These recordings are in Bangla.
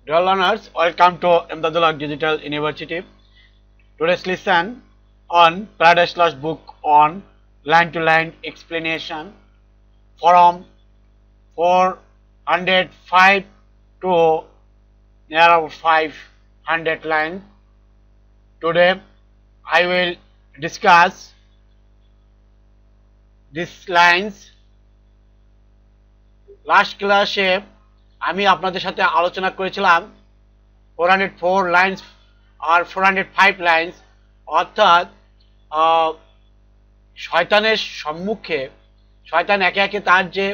Dear learners, welcome to Imdadullah Digital University. Today's lesson on Paradise Lost book on line-to-line explanation from 405 to near about 500 lines. Today I will discuss these lines. Last ক্লাসে আমি আপনাদের সাথে আলোচনা করেছিলাম 404 লাইন্স আর 405 লাইন্স, অর্থাৎ শয়তানের সম্মুখে শয়তান একে একে তার যে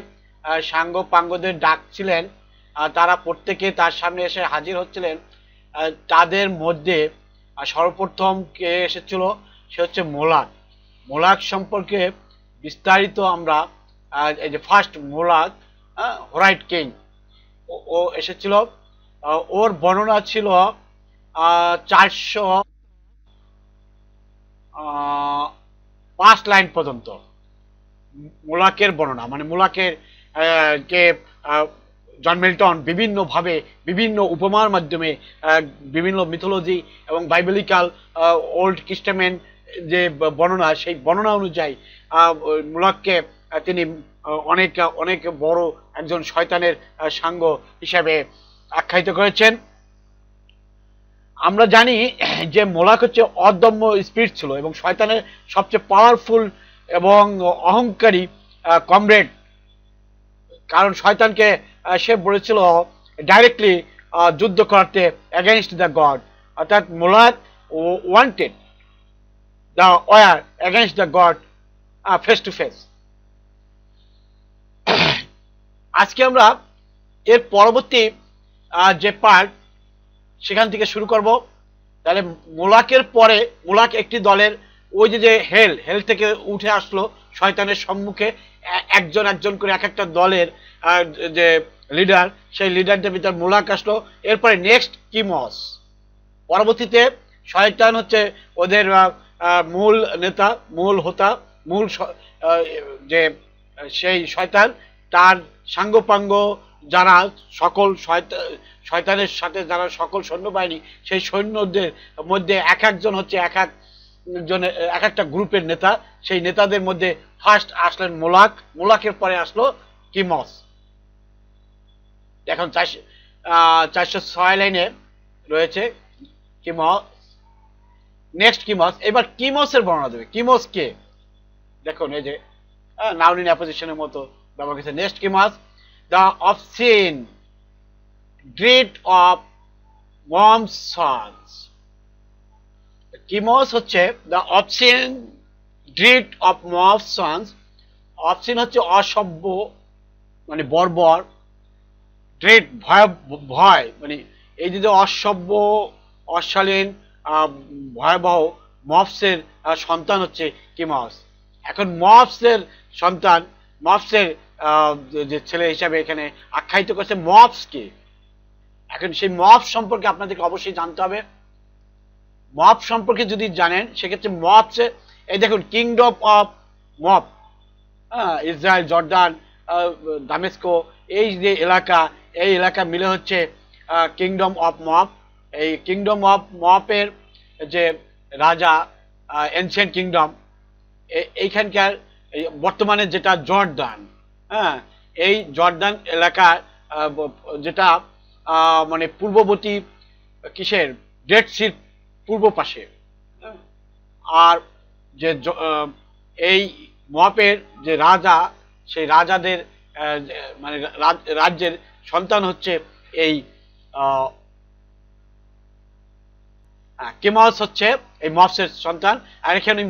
সাঙ্গ পাঙ্গদের ডাকছিলেন, তারা প্রত্যেকে তার সামনে এসে হাজির হচ্ছিলেন। তাদের মধ্যে সর্বপ্রথম কে এসেছিল, সে হচ্ছে মোলাক। মোলাক সম্পর্কে বিস্তারিত আমরা এই যে ফার্স্ট মোলাক হোরাইট কিং, ও এসেছিল। ওর বর্ণনা ছিল 405 লাইন পর্যন্ত মোলাকের বর্ণনা। মানে মোলাকের কে জন মিল্টন বিভিন্নভাবে বিভিন্ন উপমার মাধ্যমে বিভিন্ন মিথোলজি এবং বাইবেলিক্যাল ওল্ড টেস্টামেন্ট যে বর্ণনা, সেই বর্ণনা অনুযায়ী মোলাককে তিনি অনেক অনেক বড় একজন শয়তানের সাঙ্গ হিসাবে আখ্যায়িত করেছেন। আমরা জানি যে মোলাক হচ্ছে অদম্য স্পিরিট ছিল এবং শয়তানের সবচেয়ে পাওয়ারফুল এবং অহংকারী কমরেড। কারণ শয়তানকে সে বলেছিল ডাইরেক্টলি যুদ্ধ করতে এগেইনস্ট দ্য গড, অর্থাৎ Moloch wanted the war against the God face to face. আজকে আমরা এর পরবর্তী যে পার্ট সেখান থেকে শুরু করব। তাহলে মোলাকের পরে মোলাক একটি দলের ওই যে হেল থেকে উঠে আসলো শয়তানের সম্মুখে, একজন একজন করে এক একটা দলের যে লিডার, সেই লিডারদের ভিতর মোলাক আসলো। এরপরে নেক্সট কিমস, পরবর্তীতে শয়তান হচ্ছে ওদের মূল নেতা, মূল হোতা, মূল যে সেই শয়তান, তার সাঙ্গপাঙ্গ যারা সকল শয়তানের সাথে যারা সকল সৈন্যবাহিনী, সেই সৈন্যদের মধ্যে এক একজন হচ্ছে এক একজনের এক একটা গ্রুপের নেতা। সেই নেতাদের মধ্যে ফার্স্ট আসলেন মোলাক, মোলাকের পরে আসলো কিমস। এখন 406 লাইনে রয়েছে কিমস, নেক্সট কিমস। এবার কিমসের বর্ণনা দেবে। কিমস কে? দেখুন এই যে নাউন ইন অ্যাপোজিশনের মতো ব্যবহার করেছে। Next Kims, the অবসিন great of moms sons. Kims হচ্ছে দ্য অবসিন গ্রেট অফ মমস সন্স। অবসিন হচ্ছে অসভ্য, মানে বর্বর, গ্রেট ভয়, মানে এই যে অসভ্য অশালীন ভয়াবহ মফসের সন্তান হচ্ছে কিমস। এখন মফসের সন্তান, মফসের যে ছেলে হিসাবে এখানে আখ্যায়িত করছে মফসকে। এখন সেই মফ সম্পর্কে আপনাদেরকে অবশ্যই জানতে হবে। মফ সম্পর্কে যদি জানেন সেক্ষেত্রে মফস, এই দেখুন কিংডম অফ মফ, ইসরায়েল, জর্দান, দামেস্কো, এই যে এলাকা, এই এলাকা মিলে হচ্ছে কিংডম অফ মফ। এই কিংডম অফ মফের যে রাজা, এনশিয়েন্ট কিংডম, এইখানকার বর্তমানে যেটা জর্দান, এই জর্দান এলাকা যেটা মানে পূর্ববর্তী কিসের, ডেড সির পূর্ব পাশে। আর যে এই মপের যে রাজা, সেই রাজাদের মানে রাজ্যের সন্তান হচ্ছে এই কিমস, হচ্ছে এই মফসের সন্তান। আর এখানে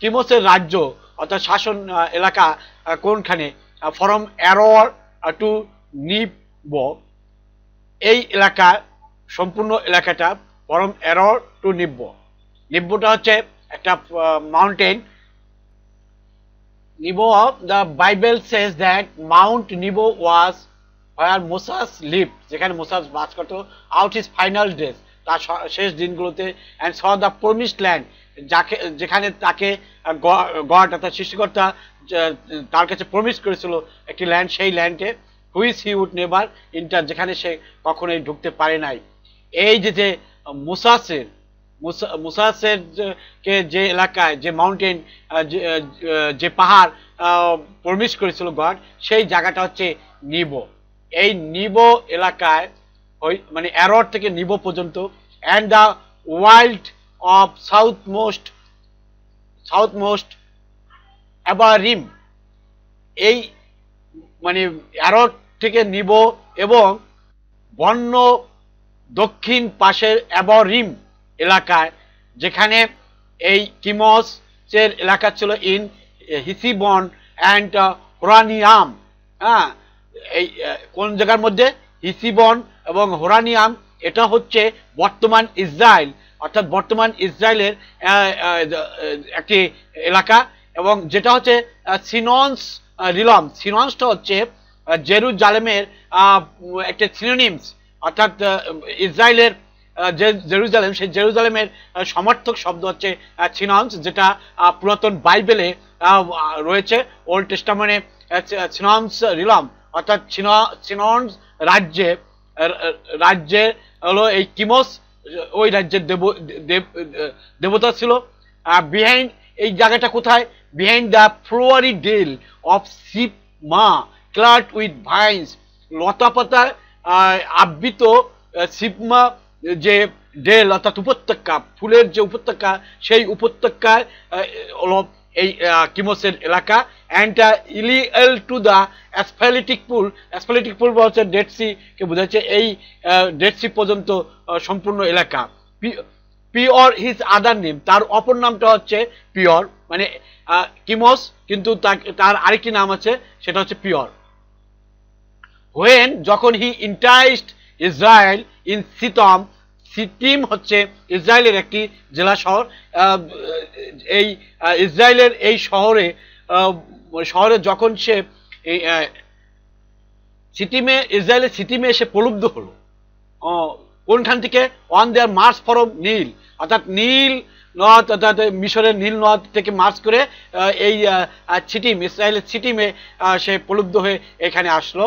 কিমসের রাজ্য অর্থাৎ শাসন এলাকা কোনখানে, ফ্রম অ্যারোর টু নিবো, এই এলাকা সম্পূর্ণ এলাকাটা ফ্রম অ্যারোর টু নিবো। নিব্বোটা হচ্ছে একটা মাউন্টেন। নিবো, the Bible says that Mount নিবো ওয়াজ হোয়ার মোসাস লিভ, যেখানে মোসাস বাস করতো, আউট হিজ ফাইনাল ডেজ, তার শেষ দিনগুলোতে, and saw the promised land, যেখানে তাকে গড অর্থাৎ সৃষ্টিকর্তা তার কাছে প্রমিস করেছিল একটি ল্যান্ড, সেই ল্যান্ডে which he would never enter, যেখানে সে কখনোই ঢুকতে পারে নাই। এই যে মুসাসের মুসাসের কে যে এলাকায় যে মাউন্টেন যে পাহাড় প্রমিস করেছিল গড, সেই জায়গাটা হচ্ছে নিবো। এই নিবো এলাকায় মানে অ্যারোর থেকে নিবো পর্যন্ত, and the wild of southmost Abarim, এই মানে অ্যারোর থেকে নিবো এবং বন্য দক্ষিণ পাশের অ্যাবরিম এলাকায়, যেখানে এই কিমসের এলাকা ছিল ইন হিসিবন অ্যান্ড হোরানিয়াম। হ্যাঁ, এই কোন জায়গার মধ্যে? হিসিবন এবং হোরানিয়াম। এটা হচ্ছে বর্তমান ইসরায়েল, অর্থাৎ বর্তমান ইসরায়েলের একটি এলাকা, এবং যেটা হচ্ছে সিনন্স রিলম। সিনন্সটা হচ্ছে জেরুজালেমের একটা সিনোনিমস, অর্থাৎ ইসরায়েলের যে জেরুজালেম, সেই জেরুজালেমের সমর্থক শব্দ হচ্ছে সিনন্স, যেটা পুরাতন বাইবেলে রয়েছে। ওল্ড টেস্টামেন্টে সিনন্স রিলম, অর্থাৎ সিনন্স রাজ্যে হলো এই কিমস, ওই রাজ্যের দেবতা ছিল। বিহাইন্ড, এই জায়গাটা কোথায়? Behind the flowery dale of Sibma clad with vines, লতাপাতায় আবৃত সিপমা যে ডেল অর্থাৎ উপত্যকা, ফুলের যে উপত্যকা, সেই উপত্যকায় এই কিমসের এলাকা। অ্যান্ড ইলিয়াল টু দ্য অ্যাসফ্যালিটিক পুল, অ্যাসফ্যালিটিক পুল হচ্ছে ডেড সি কে বোঝাচ্ছে, এই ডেড সি পর্যন্ত সম্পূর্ণ এলাকা। পিওর হিজ আদার নেম, তার অপর নামটা হচ্ছে পিওর, মানে কিমস, কিন্তু তার আরেকটি নাম আছে, সেটা হচ্ছে পিওর। হোয়েন, যখন হি ইন্টাইসড ইসরায়েল ইন সিতম, সিটিম হচ্ছে ইসরায়েলের একটি জেলা শহর। এই ইসরায়েলের এই শহরে যখন সে ইসরায়েলের সিটিমে এসে প্রলুব্ধ হলো, কোনখান থেকে? অন দেয়ার মার্চ ফরম নীল, অর্থাৎ নীল নদ, অর্থাৎ মিশরের নীল নদ থেকে মার্চ করে এই সিটিম, ইসরায়েলের সিটিমে সে প্রলুব্ধ হয়ে এখানে আসলো।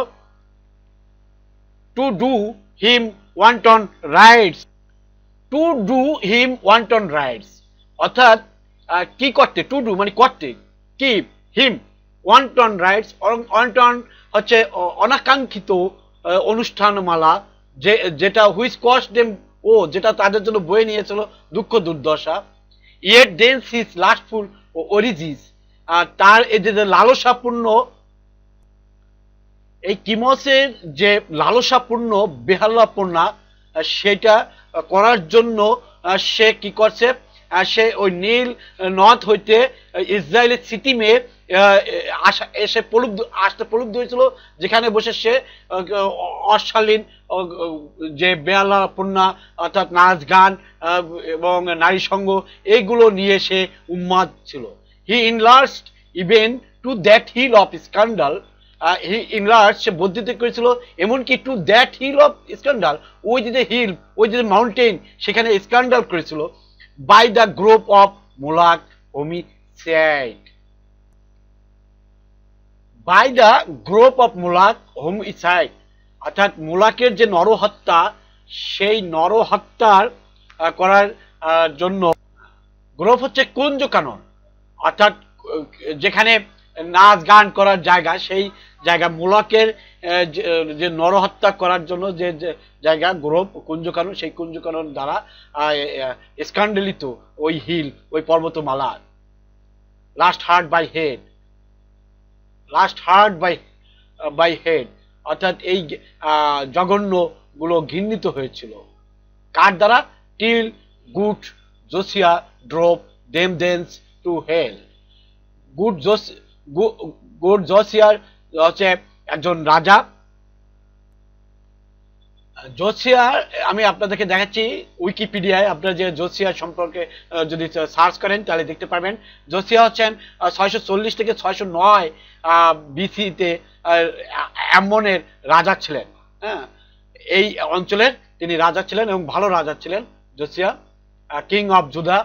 To do him wonton rights, to do him wonton rights, অর্থাৎ কি করতে? টু ডু মানে করতে, কি? হিম ওয়ান্টন রাইটস, ওয়ান্টন হচ্ছে অনাকাঙ্ক্ষিত অনুষ্ঠানমালা, যেটা হুইচ কস্ট দেম, যেটা তাদের জন্য বয়ে নিয়েছিল দুঃখ দুর্দশা। ইয়েট দেন সিজ লাস্টফুল অরিজিস, তার এই যে লালসাপূর্ণ, এই কিমসের যে লালসাপূর্ণ বেহাল্লাপূর্ণা, সেটা করার জন্য সে কি করছে? সে ওই নীল নদ হইতে ইসরায়েলের সিটিমে আসতে প্রলুব্ধ হয়েছিল, যেখানে বসে সে অশালীন যে বেহাল্লাপূর্ণা, অর্থাৎ নাচ গান এবং নারী সঙ্গ, এইগুলো নিয়ে সে উন্মাদ ছিল। He enlarged even to that hill of scandal, he enlarge, সে বর্ধিত করেছিল এমনকি to that hill of scandal, ওই যে হিল, ওই যে মাউন্টেন, সেখানে স্ক্যান্ডাল করেছিল। By the grove of Moloch homicide, by the grove of Moloch homicide, অর্থাৎ মোলাকের যে নরহত্যা, সেই নরহত্যার করার জন্য, গ্রোপ হচ্ছে কুঞ্জ কানন, অর্থাৎ যেখানে নাচ গান করার জায়গা, সেই জায়গা মোলাকের যে নরহত্যা করার জন্য যে জায়গা, গ্রোভ, কুঞ্জকানন, সেই কুঞ্জকানন দ্বারা স্ক্যান্ডালিত ওই হিল, ওই পর্বতমালা। Lust hard by hate, lust hard by hate, অর্থাৎ এই জঘন্য গুলো ঘৃণিত হয়েছিল কার দ্বারা? Till good Josiah drove them thence to hell. Good জোসিয়ার হচ্ছে একজন রাজা। জোসিয়া, আমি আপনাদেরকে দেখাচ্ছি উইকিপিডিয়ায়, আপনারা যে জোসিয়া সম্পর্কে যদি সার্চ করেন তাহলে দেখতে পারবেন। জোসিয়া হচ্ছেন 640 থেকে 609 বিসিতে অ্যামনের রাজা ছিলেন। হ্যাঁ, এই অঞ্চলের তিনি রাজা ছিলেন এবং ভালো রাজা ছিলেন Josiah, king of Judah.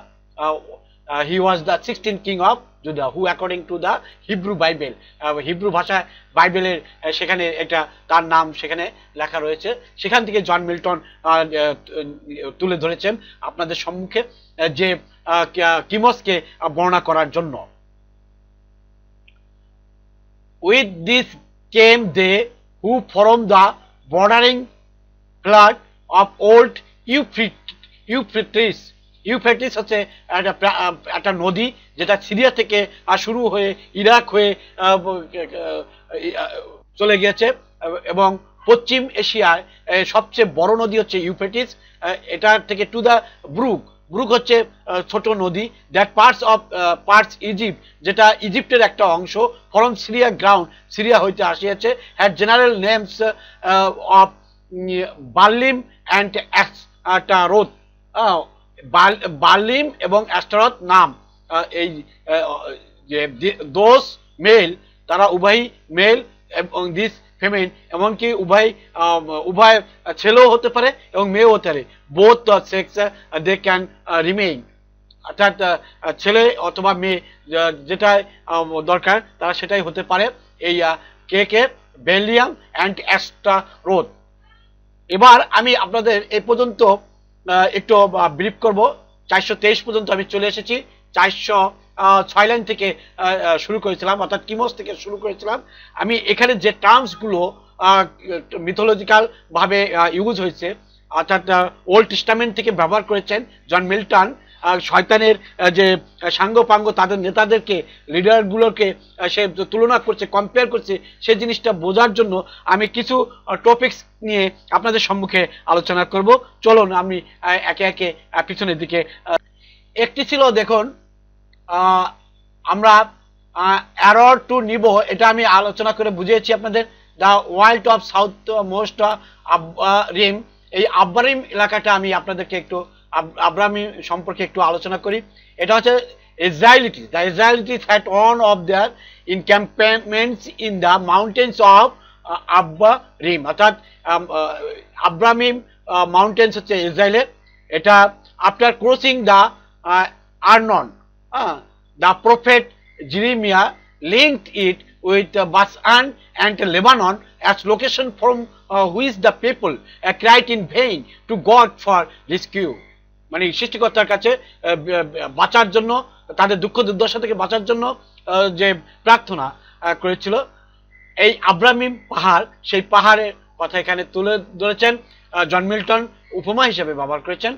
He was the 16th king of Judah, who according to the Hebrew Bible, Hebrew ভাষায় বাইবেলের সেখানে এটা তার নাম সেখানে লেখা রয়েছে। সেখান থেকে জন মিল্টন তুলে ধরেছেন আপনাদের সম্মুখে যে কিমসকে বর্ণনা করার জন্য। With this came they who from the bordering flood of old Euphrates. Euphrates হচ্ছে একটা নদী যেটা সিরিয়া থেকে শুরু হয়ে ইরাক হয়ে চলে গিয়েছে, এবং পশ্চিম এশিয়ায় সবচেয়ে বড় নদী হচ্ছে ইউফ্রেটিস। এটা থেকে টু দ্য ব্রুক, ব্রুক হচ্ছে ছোট নদী, দ্যাট পার্টস ইজিপ্ট, যেটা ইজিপ্টের একটা অংশ, ফ্রম সিরিয়া গ্রাউন্ড, সিরিয়া হইতে আসিয়াছে, had general names of Baalim and Ashtaroth. Baalim এবং অ্যাস্টারোথ নাম এই দোষ মেল, তারা উভয়ই মেল, এবং দিস ফেমেন, এমনকি উভয় ছেলেও হতে পারে এবং মেয়েও হতে পারে, both sex they can remain, অর্থাৎ ছেলে অথবা মেয়ে যেটাই দরকার তারা সেটাই হতে পারে। এই কে বেলিয়াম অ্যান্ড অ্যাস্টারোথ। এবার আমি আপনাদের এই পর্যন্ত একটু ব্রিফ করব। 423 পর্যন্ত আমি চলে এসেছি। 406 লাইন থেকে শুরু করেছিলাম, অর্থাৎ কিমস থেকে শুরু করেছিলাম। আমি এখানে যে টার্মসগুলো মিথোলজিক্যাল ভাবে ইউজ হয়েছে, অর্থাৎ ওল্ড টেস্টামেন্ট থেকে ব্যবহার করেছেন জন মিল্টন, শয়তানের যে সাঙ্গপাঙ্গ তাদের নেতাদেরকে, লিডারগুলোকে সে তুলনা করছে, কম্পেয়ার করছে, সেই জিনিসটা বোঝার জন্য আমি কিছু টপিকস নিয়ে আপনাদের সম্মুখে আলোচনা করব। চলুন আমি একে একে পিছনের দিকে। একটি ছিল, দেখুন আমরা অ্যারর টু নিব, এটা আমি আলোচনা করে বুঝিয়েছি আপনাদের। The wild of southmost Abarim, এই আব্বারিম এলাকাটা আমি আপনাদেরকে একটু আব্রামিম সম্পর্কে একটু আলোচনা করি। এটা হচ্ছে Israelites, the Israelites had one of their encampments in the mountains of Abarim, অর্থাৎ আব্রামিম মাউন্টেন্স হচ্ছে ইসরায়েলের। এটা after crossing the Arnon, the prophet Jeremiah linked it with Bashan and Lebanon as location from which the people cried in vain to God for rescue, মানে সৃষ্টিকর্তার কাছে বাঁচার জন্য, তাদের দুঃখ দুর্দশা থেকে বাঁচার জন্য যে প্রার্থনা করেছিল। এই আব্রামিম পাহাড়, সেই পাহাড়ের কথা এখানে তুলে ধরেছেন জন মিল্টন, উপমা হিসেবে ব্যবহার করেছেন।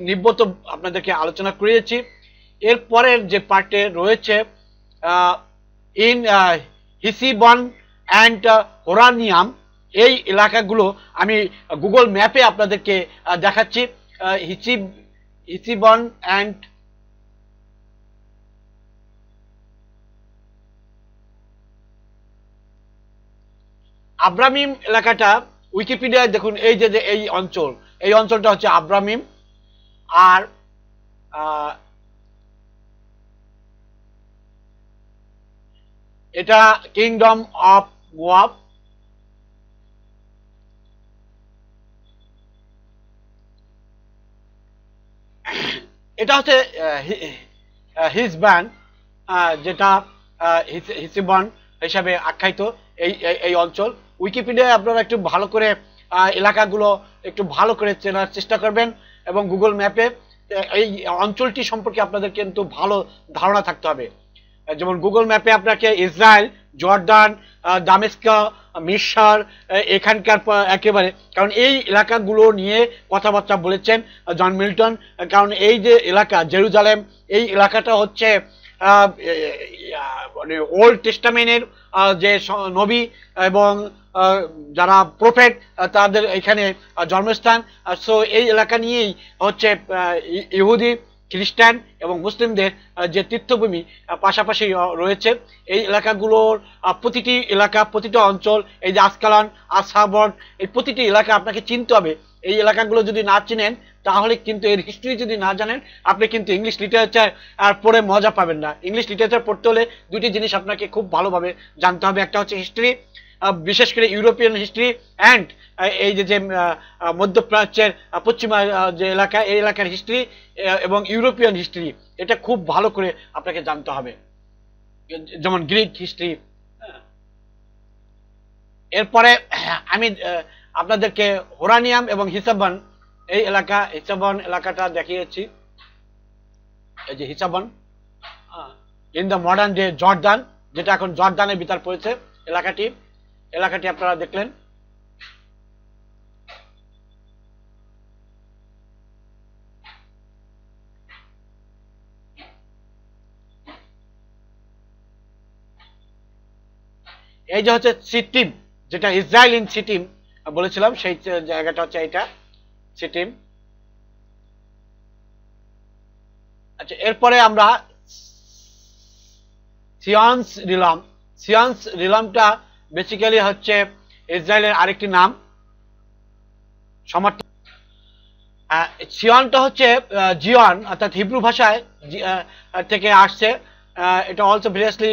নিব্বত আপনাদেরকে আলোচনা করিয়েছি। এর পরের যে পার্টে রয়েছে ইন হিসিবন অ্যান্ড হোরানিয়াম, এই এলাকাগুলো আমি গুগল ম্যাপে আপনাদেরকে দেখাচ্ছি। হিসিবন অ্যান্ড আব্রামিম এলাকাটা উইকিপিডিয়ায় দেখুন, এই যে এই অঞ্চল, এই অঞ্চলটা হচ্ছে আব্রামিম। আর এটা কিংডম অফ মোয়াব। এটা হচ্ছে হিসবান, যেটা হিসিবন হিসাবে আখ্যায়িত এই এই অঞ্চল। উইকিপিডিয়ায় আপনারা একটু ভালো করে এলাকাগুলো একটু ভালো করে চেনার চেষ্টা করবেন, এবং গুগল ম্যাপে এই অঞ্চলটি সম্পর্কে আপনাদের কিন্তু ভালো ধারণা থাকতে হবে। যেমন গুগল ম্যাপে আপনাকে ইসরায়েল, জর্ডান, দামেস্কা, মিশর, এখানকার একেবারে, কারণ এই এলাকাগুলো নিয়ে কথাবার্তা বলেছেন জন মিল্টন। কারণ এই যে এলাকা জেরুজালেম, এই এলাকাটা হচ্ছে মানে ওল্ড টেস্টামেন্টের যে নবী এবং যারা প্রফেট তাদের এখানে জন্মস্থান। সো এই এলাকা নিয়েই হচ্ছে ইহুদি, খ্রিস্টান এবং মুসলিমদের যে তীর্থভূমি পাশাপাশি রয়েছে। এই এলাকাগুলোর প্রতিটি এলাকা, প্রতিটা অঞ্চল, এই যে আসকালান, আসহাবন, এই প্রতিটি এলাকা আপনাকে চিনতে হবে। এই এলাকাগুলো যদি না চিনেন তাহলে কিন্তু এর হিস্ট্রি যদি না জানেন, আপনি কিন্তু ইংলিশ লিটারেচার পড়ে মজা পাবেন না। ইংলিশ লিটারেচার পড়তে হলে দুটি জিনিস আপনাকে খুব ভালোভাবে জানতে হবে, একটা হচ্ছে হিস্ট্রি, বিশেষ করে ইউরোপিয়ান হিস্ট্রি অ্যান্ড এই যে মধ্যপ্রাচ্যের পশ্চিমা যে এলাকা, এই এলাকার হিস্ট্রি এবং ইউরোপিয়ান হিস্ট্রি, এটা খুব ভালো করে আপনাকে জানতে হবে, যেমন গ্রিক হিস্ট্রি। এরপরে আমি আপনাদেরকে হোরানিয়াম এবং হিসাবন এই হিসাবন এলাকাটা দেখিয়েছি। এই যে হিসাবন in the modern day Jordan, যেটা এখন জর্দানের ভিতর পড়েছে এলাকাটি আপনারা দেখলেন। এই যে হচ্ছে সিটিম, যেটা ইসরায়েল ইন সিটিম বলেছিলাম, সেই জায়গাটা হচ্ছে এইটা সিটিম। আচ্ছা, এরপরে আমরা সিয়ান্স রিলামটা বেসিক্যালি হচ্ছে ইসরায়েলের আরেকটি নাম, সমর্থন। সিয়নটা হচ্ছে জিয়ন, অর্থাৎ হিব্রু ভাষায় থেকে আসছে। এটা অলসো ভেরিয়াসলি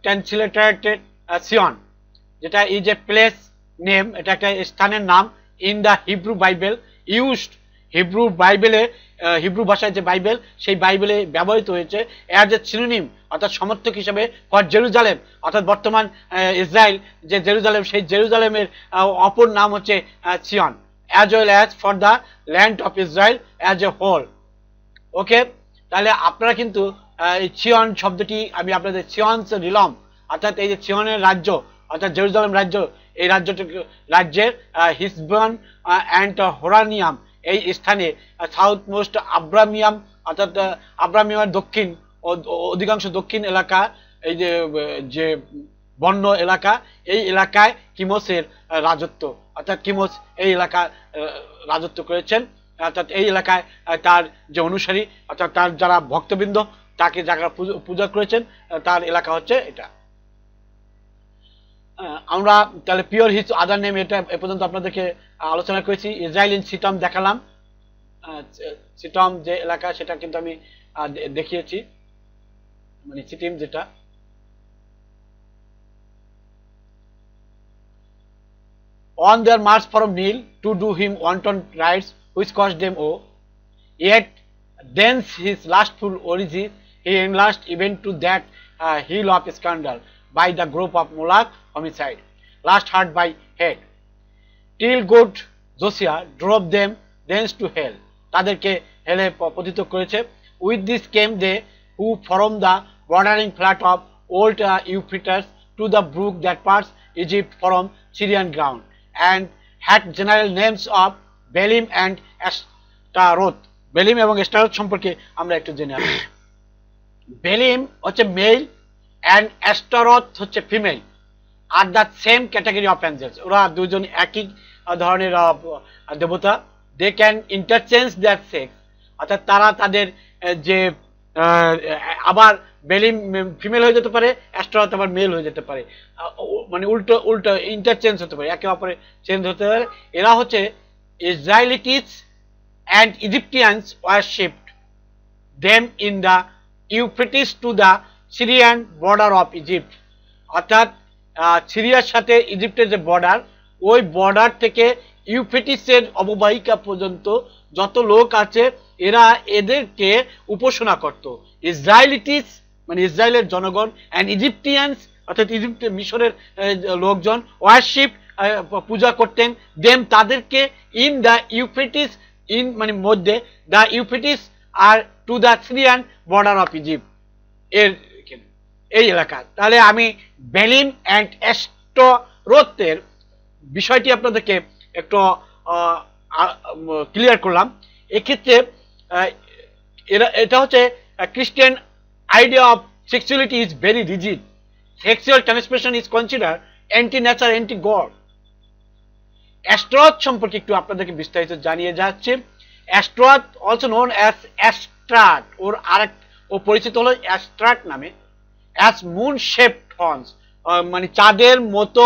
ট্রান্সলিটারেটেড সিয়ন, যেটা ইজ এ প্লেস নেম, এটা একটা স্থানের নাম। In the Hebrew Bible used, Hebrew ভাষায় যে বাইবেল, সেই বাইবেলে ব্যবহৃত হয়েছে অ্যাজ এ সিনোনিম, অর্থাৎ সমর্থক হিসেবে ফর জেরুজালেম, অর্থাৎ বর্তমান ইসরায়েল যে জেরুজালেম, সেই জেরুজালেমের অপর নাম হচ্ছে Zion, as well as for the land of Israel as a whole. Okay, তাহলে আপনারা কিন্তু এই সিয়ন শব্দটি আমি আপনাদের সিয়ন্স রিলম, অর্থাৎ এই যে সিয়নের রাজ্য, অর্থাৎ জেরুজালেম রাজ্য, এই রাজ্যের হিসবন অ্যান্ড হোরানিয়াম এই স্থানে সাউথ মোস্ট আব্রামিয়াম, অর্থাৎ আব্রামিয়ামের দক্ষিণ অধিকাংশ দক্ষিণ এলাকা, এই যে বন্য এলাকা, এই এলাকায় কিমোসের রাজত্ব, অর্থাৎ কিমোস এই এলাকা রাজত্ব করেছেন। অর্থাৎ এই এলাকায় তার যে অনুসারী, অর্থাৎ তার যারা ভক্তবৃন্দ, তাকে যারা পূজা করেছেন, তার এলাকা হচ্ছে এটা। আমরা তাহলে পিওর হিজ আদার নেম, এটা এ পর্যন্ত আপনাদেরকে আলোচনা করেছি। ইসরায়েল ইন সিটম দেখালাম, সিটম যে এলাকা সেটা কিন্তু আমি দেখিয়েছি, মানে সিটিম যেটা। On their march from Nil to do him wanton rites which cost them woe, yet thence his lustful origin he enlarged even to that hill of scandal by the group of Moloch homicide, last heard by head, till good Josiah drove them thence to hell, তাদেরকে হেলে পতিত করেছে। With this came they who formed the bordering flat of old Euphrates to the brook that parts Egypt from Syrian ground, and had general names of Belim and Ashtaroth. Belim এবং এস্টারোথ সম্পর্কে আমরা একটু জেনে আসি। বেলিম হচ্ছে মেল অ্যান্ড অ্যাস্টারোথ হচ্ছে ফিমেল, আর the same category of angels, ওরা দুজন একই ধরনের দেবতা। They can interchange their sex, অর্থাৎ তারা তাদের যে আবার বেলিম ফিমেল হয়ে যেতে পারে, অ্যাস্টারোথ আবার মেল হয়ে যেতে পারে, মানে উল্টো ইন্টারচেঞ্জ হতে পারে, একে অপরে চেঞ্জ হতে পারে। এরা হচ্ছে ইসরায়েলিটিস and Egyptians worshipped them in the Euphrates to the Syrian border of Egypt, অর্থাৎ সিরিয়ার সাথে ইজিপ্টের যে বর্ডার, ওই বর্ডার থেকে ইউফ্রেটিসের অববাহিকা পর্যন্ত যত লোক আছে এরা এদেরকে উপাসনা করত। ইসরায়েলিটিস মানে ইসরায়েলের জনগণ, অ্যান্ড ইজিপ্টিয়ানস অর্থাৎ ইজিপ্টের মিশরের লোকজন, ওয়ারশিপ পূজা করতেন, দেম তাদেরকে, ইন দ্য ইউফ্রেটিস ইন মানে মধ্যে, দ্য ইউফ্রেটিস আর to the Syrian border of Egypt, এর এই এলাকা। তাহলে আমি বেলিম অ্যান্ড অ্যাস্টারোথের বিষয়টি আপনাদেরকে একটু ক্লিয়ার করলাম। এক্ষেত্রে এটা হচ্ছে Christian idea of sexuality is very rigid, sexual transmission is consider anti nature, anti God. Astaroth সম্পর্কে একটু আপনাদেরকে বিস্তারিত জানিয়ে যাচ্ছে। Astaroth also known as Astarte, ও পরিচিত হলো অ্যাস্ট্রাট নামে। অ্যাজ মুন শেপড হর্নস, মানে চাঁদের মতো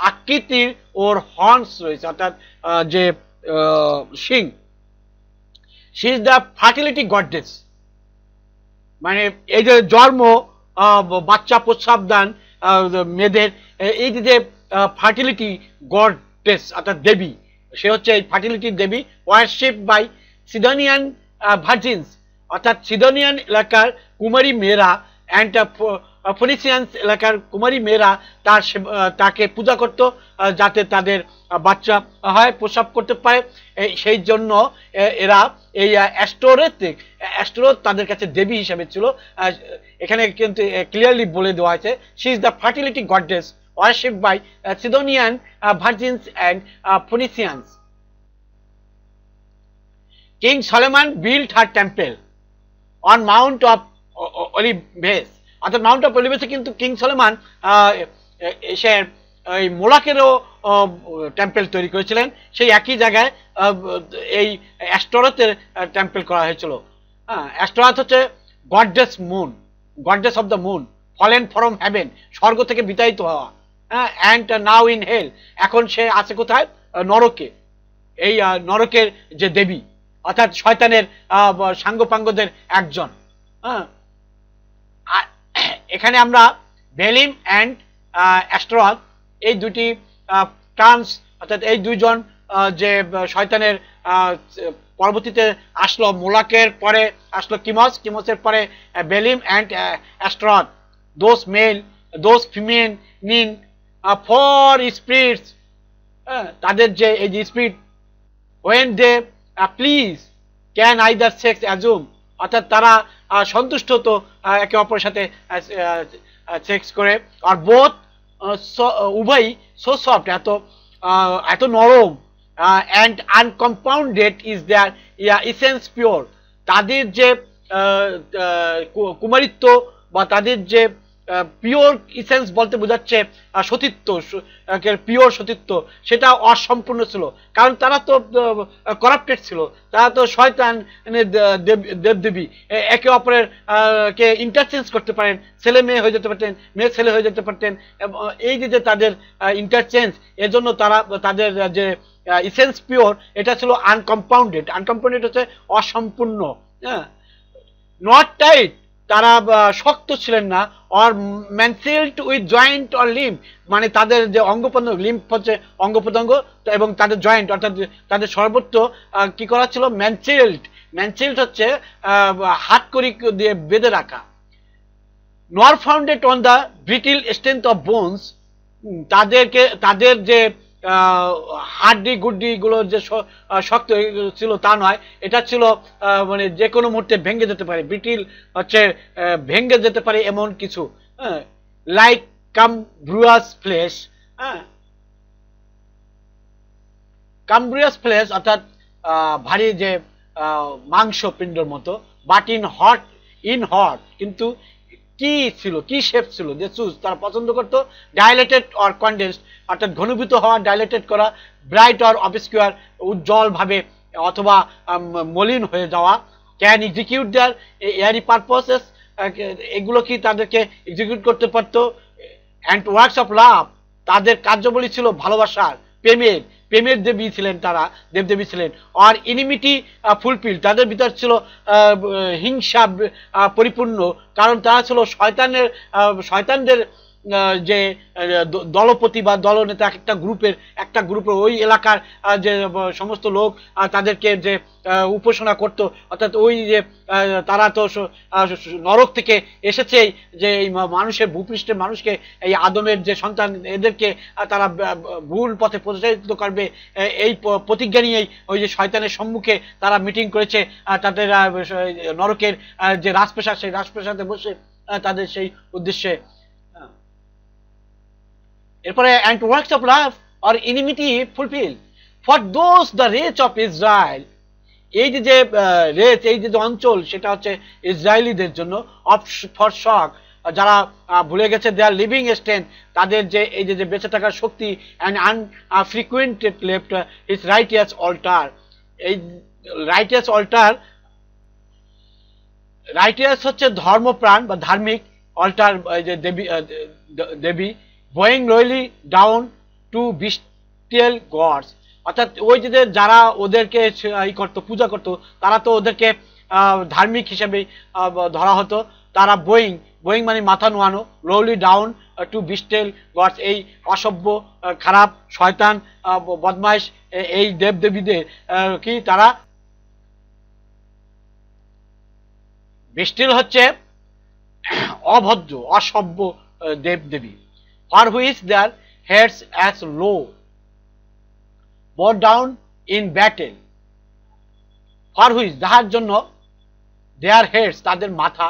আকৃতির ওর হর্নস রয়েছে, অর্থাৎ যে শিং। She is the fertility goddess, মানে এই যে জন্ম, বাচ্চা প্রস্রাব দান মেয়েদের, এই যে ফার্টিলিটি গডেস অর্থাৎ দেবী, সে হচ্ছে এই ফার্টিলিটির দেবী, ওয়ারশিপ বাই সিডোনিয়ান ভার্জিনস অর্থাৎ সিডোনিয়ান এলাকার কুমারী মেয়েরা অ্যান্ড ফিনিশিয়ান্স এলাকার কুমারী মেয়েরা তাকে পূজা করত যাতে তাদের বাচ্চা হয়, প্রসব করতে পারে। সেই জন্য এরা এই অ্যাস্টোরোথ তাদের কাছে দেবী হিসেবে ছিল। এখানে কিন্তু ক্লিয়ারলি বলে দেওয়া হয়েছে she is the fertility goddess worshipped by Sidonian virgins and Phoenicians. King Solomon built her temple on Mount of Olives. অর্থাৎ মাউন্ট অফ অলিভেসে কিন্তু কিং সলোমন সে এই মোলাকেরও টেম্পল তৈরি করেছিলেন, সেই একই জায়গায় এই অ্যাস্টোরথের টেম্পল করা হয়েছিল। অ্যাস্টোরথ হচ্ছে goddess moon, goddess of the moon, fallen from heaven, স্বর্গ থেকে বিতাড়িত হওয়া। অ্যান্ড নাও ইন হেল, এখন সে আছে কোথায়? নরকে। এই নরকের যে দেবী অর্থাৎ শয়তানের সাঙ্গপাঙ্গদের একজন। এখানে আমরা বেলিম অ্যান্ড অ্যাস্টোরথ এই দুটি টার্মস অর্থাৎ এই দুইজন যে শয়তানের পরবর্তীতে আসলো, মোলাকের পরে আসলো কিমস, কিমসের পরে Baalim and Astaroth, those male those female mean for spirits, তাদের যে এই যে spirit when they please can either sex assume, অর্থাৎ তারা সন্তুষ্ট হতো একে অপরের সাথে সেক্স করে। আর বোথ উভয়ই সো সফট, এত নরম, and uncompounded is their essence pure, তাদের যে কুমারিত্ব বা তাদের যে পিওর ইসেন্স বলতে বোঝাচ্ছে সতীত্ব, পিওর সতীত্ব, সেটা অসম্পূর্ণ ছিল, কারণ তারা তো করাপ্টেড ছিল, তারা তো শয়তান দেবদেবী, একে অপরের কে ইন্টারচেঞ্জ করতে পারেন, ছেলে মেয়ে হয়ে যেতে পারতেন, মেয়ে ছেলে হয়ে যেতে পারতেন। এই যে তাদের ইন্টারচেঞ্জ, এজন্য তারা তাদের যে ইসেন্স পিওর এটা ছিল আনকম্পাউন্ডেড, আনকম্পাউন্ডেড হচ্ছে অসম্পূর্ণ, নট টাইট, তারা শক্ত ছিলেন না, or manacled with joint or limb, মানে তাদের যে অঙ্গ প্রত্যঙ্গ, লিম্ব হচ্ছে অঙ্গ প্রত্যঙ্গ, এবং তাদের জয়েন্ট অর্থাৎ তাদের সর্বত্র কি করা ছিল? ম্যানসেলড, ম্যানসেলড হচ্ছে হাতকড়ি দিয়ে বেঁধে রাখা। Nor founded on the brittle strength of bones, তাদের যে হাড্ডি গুড্ডি গুলো যে শক্ত ছিল তা নয়, এটা ছিল মানে যে কোনো মুহূর্তে ভেঙে যেতে পারে, ব্রিটিল হচ্ছে ভেঙে যেতে পারে এমন কিছু, লাইক কামব্রুয়াস ফ্লেশ, কামব্রুয়াস ফ্লেশ অর্থাৎ ভারী যে মাংস পিণ্ডর মতো, বাট ইন হট কিন্তু কি ছিল, কি শেপ ছিল, যে চুজ তারা পছন্দ করতো, ডাইলেটেড অর কনডেন্সড অর্থাৎ ঘনীভূত হওয়া, ডাইলেটেড করা, ব্রাইট অর অবস্কিউর উজ্জ্বল ভাবে অথবা মলিন হয়ে যাওয়া, ক্যান এক্সিকিউট দেয়ার এয়ারি পারপসেস, এগুলো কি তাদেরকে এক্সিকিউট করতে পারতো, অ্যান্ড ওয়ার্কস অফ লাভ, তাদের কার্যাবলী ছিল ভালোবাসার, প্রেমের, প্রেমের দেবী ছিলেন তারা, দেবদেবী ছিলেন। আর ইনিমিটি ফুলফিল, তাদের ভিতর ছিল হিংসা পরিপূর্ণ, কারণ তারা ছিল শয়তানদের যে দলপতি বা দলনেতা, একটা গ্রুপের ওই এলাকার যে সমস্ত লোক তাদেরকে যে উপাসনা করত, অর্থাৎ ওই যে তারা তো নরক থেকে এসেছে, যে এই মানুষের ভূপৃষ্ঠের মানুষকে, এই আদমের যে সন্তান, এদেরকে তারা ভুল পথে পরিচালিত করবে, এই প্রতিজ্ঞা নিয়েই ওই যে শয়তানের সম্মুখে তারা মিটিং করেছে, তাদের নরকের যে রাজপ্রাসাদ, সেই রাজপ্রাসাদে বসে তাদের সেই উদ্দেশ্যে। এরপরে and works of love or enmity fulfil for those the race of Israel, এই যে রেচ, এই যে অঞ্চল, সেটা হচ্ছে ইসরায়েলিদের জন্য, অফ ফর শক, যারা ভুলে গেছে দেয়ার লিভিং স্ট্রেংথ, তাদের যে এই যে বেঁচে থাকার শক্তি, and unfrequented left his righteous altar, এই রাইটিয়াস অল্টার, রাইটিয়াস হচ্ছে ধর্মপ্রাণ বা ধার্মিক, অল্টার যে দেবী, going lowly down to bestial gods, অর্থাৎ ওই যে যারা ওদেরকে পূজা করতো, তারা তো ওদেরকে ধার্মিক হিসেবে ধরা হতো, তারা বোয়িং বোয়িং মানে মাথা নোয়ানো, লোলি ডাউন টু বিস্টেল গডস, এই অসভ্য খারাপ শয়তান বদমাইশ এই দেবদেবীদের কি তারা বিস্টিল হচ্ছে অভদ্র অসভ্য দেবদেবী। For which their heads as low bowed down in battle, for which যাহার জন্য their heads তাদের মাথা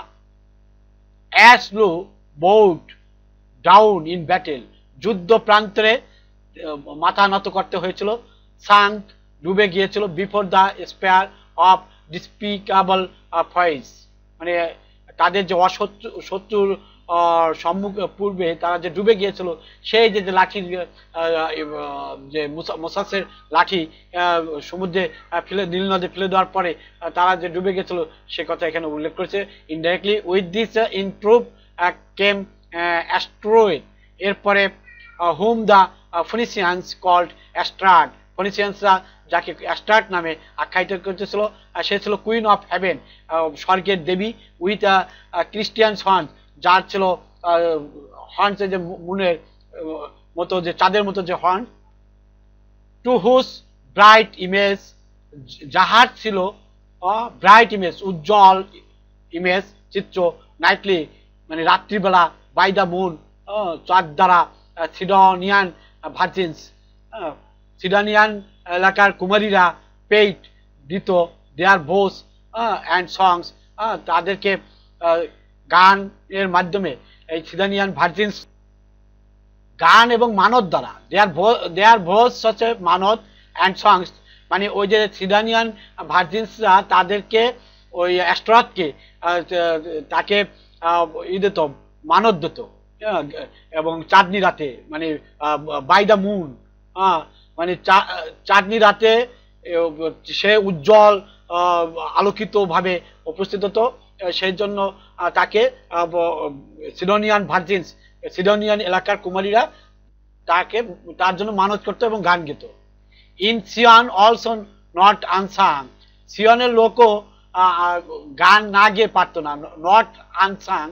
as low bowed down in battle যুদ্ধ প্রান্তরে মাথা নত করতে হয়েছিল, sank ডুবে গিয়েছিল before the spear of despicable foes, মানে তাদের যে শত্রুর সম্মুখ পূর্বে তারা যে ডুবে গিয়েছিল, সেই যে লাঠির যে মোসাসের লাঠি সমুদ্রে ফেলে নীল নদে ফেলে দেওয়ার পরে তারা যে ডুবে গিয়েছিল সে কথা এখানে উল্লেখ করেছে indirectly. With this improve came asteroid, এরপরে হুম দ্য ফিনিশিয়ানস কল্ড অ্যাস্ট্রাড, ফিনিশিয়ানসরা যাকে অ্যাস্ট্রাড নামে আখ্যায়িত করতেছিল, সে ছিল কুইন অফ হেভেন, স্বর্গের দেবী, উইথ ক্রিস্টিয়ান হর্ন, যার ছিল হর্নস যে মুনের মতো যে চাঁদের মতো যে horn, to whose bright image, যাহার ছিল ব্রাইট ইমেজ উজ্জ্বল ইমেজ চিত্র, নাইটলি মানে রাত্রিবেলা, বাই দ্য মুন চাঁদ দ্বারা, সিডনিয়ান ভার্জিনস সিডনিয়ান এলাকার কুমারীরা পেইড দিত, দেয়ার ভোস অ্যান্ড সংস, তাদেরকে গান এর মাধ্যমে এই সিডনিয়ান ভার্জিনস গান এবং মানত দ্বারা, দেয়ার ভোস হচ্ছে মানত অ্যান্ড সংস, মানে ওই যে সিডনিয়ান ভার্জিনসরা তাদেরকে ওই অ্যাস্ট্রটকে তাকে দিত মানত দিত, এবং চাঁদনি রাতে মানে বাই দ্য মুন, মানে চাঁদনি রাতে সে উজ্জ্বল আলোকিত ভাবে উপস্থিত হতো, সেই জন্য তাকে সিডনিয়ান ভার্জিনস সিডনিয়ান এলাকার কুমারীরা তাকে তার জন্য মানত করতো এবং গান গেত। ইন সিয়ন অলসো নট আনসাং, সিয়নের লোকও গান না গেয়ে পারতো না, নট আনসাং,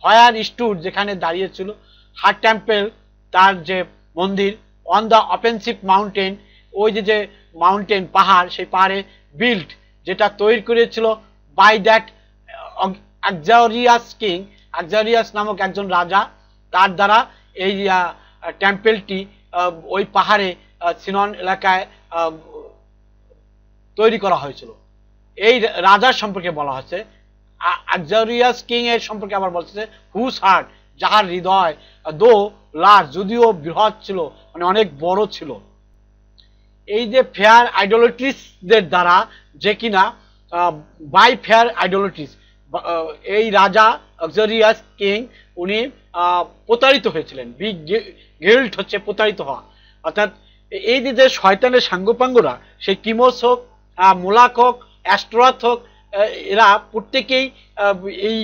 হয়ার স্টুড যেখানে দাঁড়িয়েছিল, হার টেম্পল তার যে মন্দির, অন দ্য অফেন্সিভ মাউন্টেন ওই যে মাউন্টেন পাহাড়, সেই পাহাড়ে বিল্ড যেটা তৈরি করেছিল বাই দ্যাট আক্সারিয়াস কিং, আক্সারিয়াস নামক একজন রাজা, তার দ্বারা এই টেম্পলটি ওই পাহাড়ে সিনন এলাকায় তৈরি করা হয়েছিল। এই রাজার সম্পর্কে বলা হচ্ছে, আক্সারিয়াস কিং এর সম্পর্কে আবার বলছে হুজ হার্ট, যাহার হৃদয় দো লার্জ যদিও বৃহৎ ছিল মানে অনেক বড় ছিল, এই যে ফেয়ার আইডোলট্রিসদের দ্বারা যে কিনা বাই ফেয়ার আইডোলট্রিস এই রাজা আক্সারিয়াস কিং উনি প্রতারিত হয়েছিলেন, গিল্ট হচ্ছে প্রতারিত হওয়া, অর্থাৎ এই যে শয়তানের সাঙ্গপাঙ্গরা সেই কিমোস হোক মোলাক হোক অ্যাস্ট্রথ হোক এরা প্রত্যেকেই এই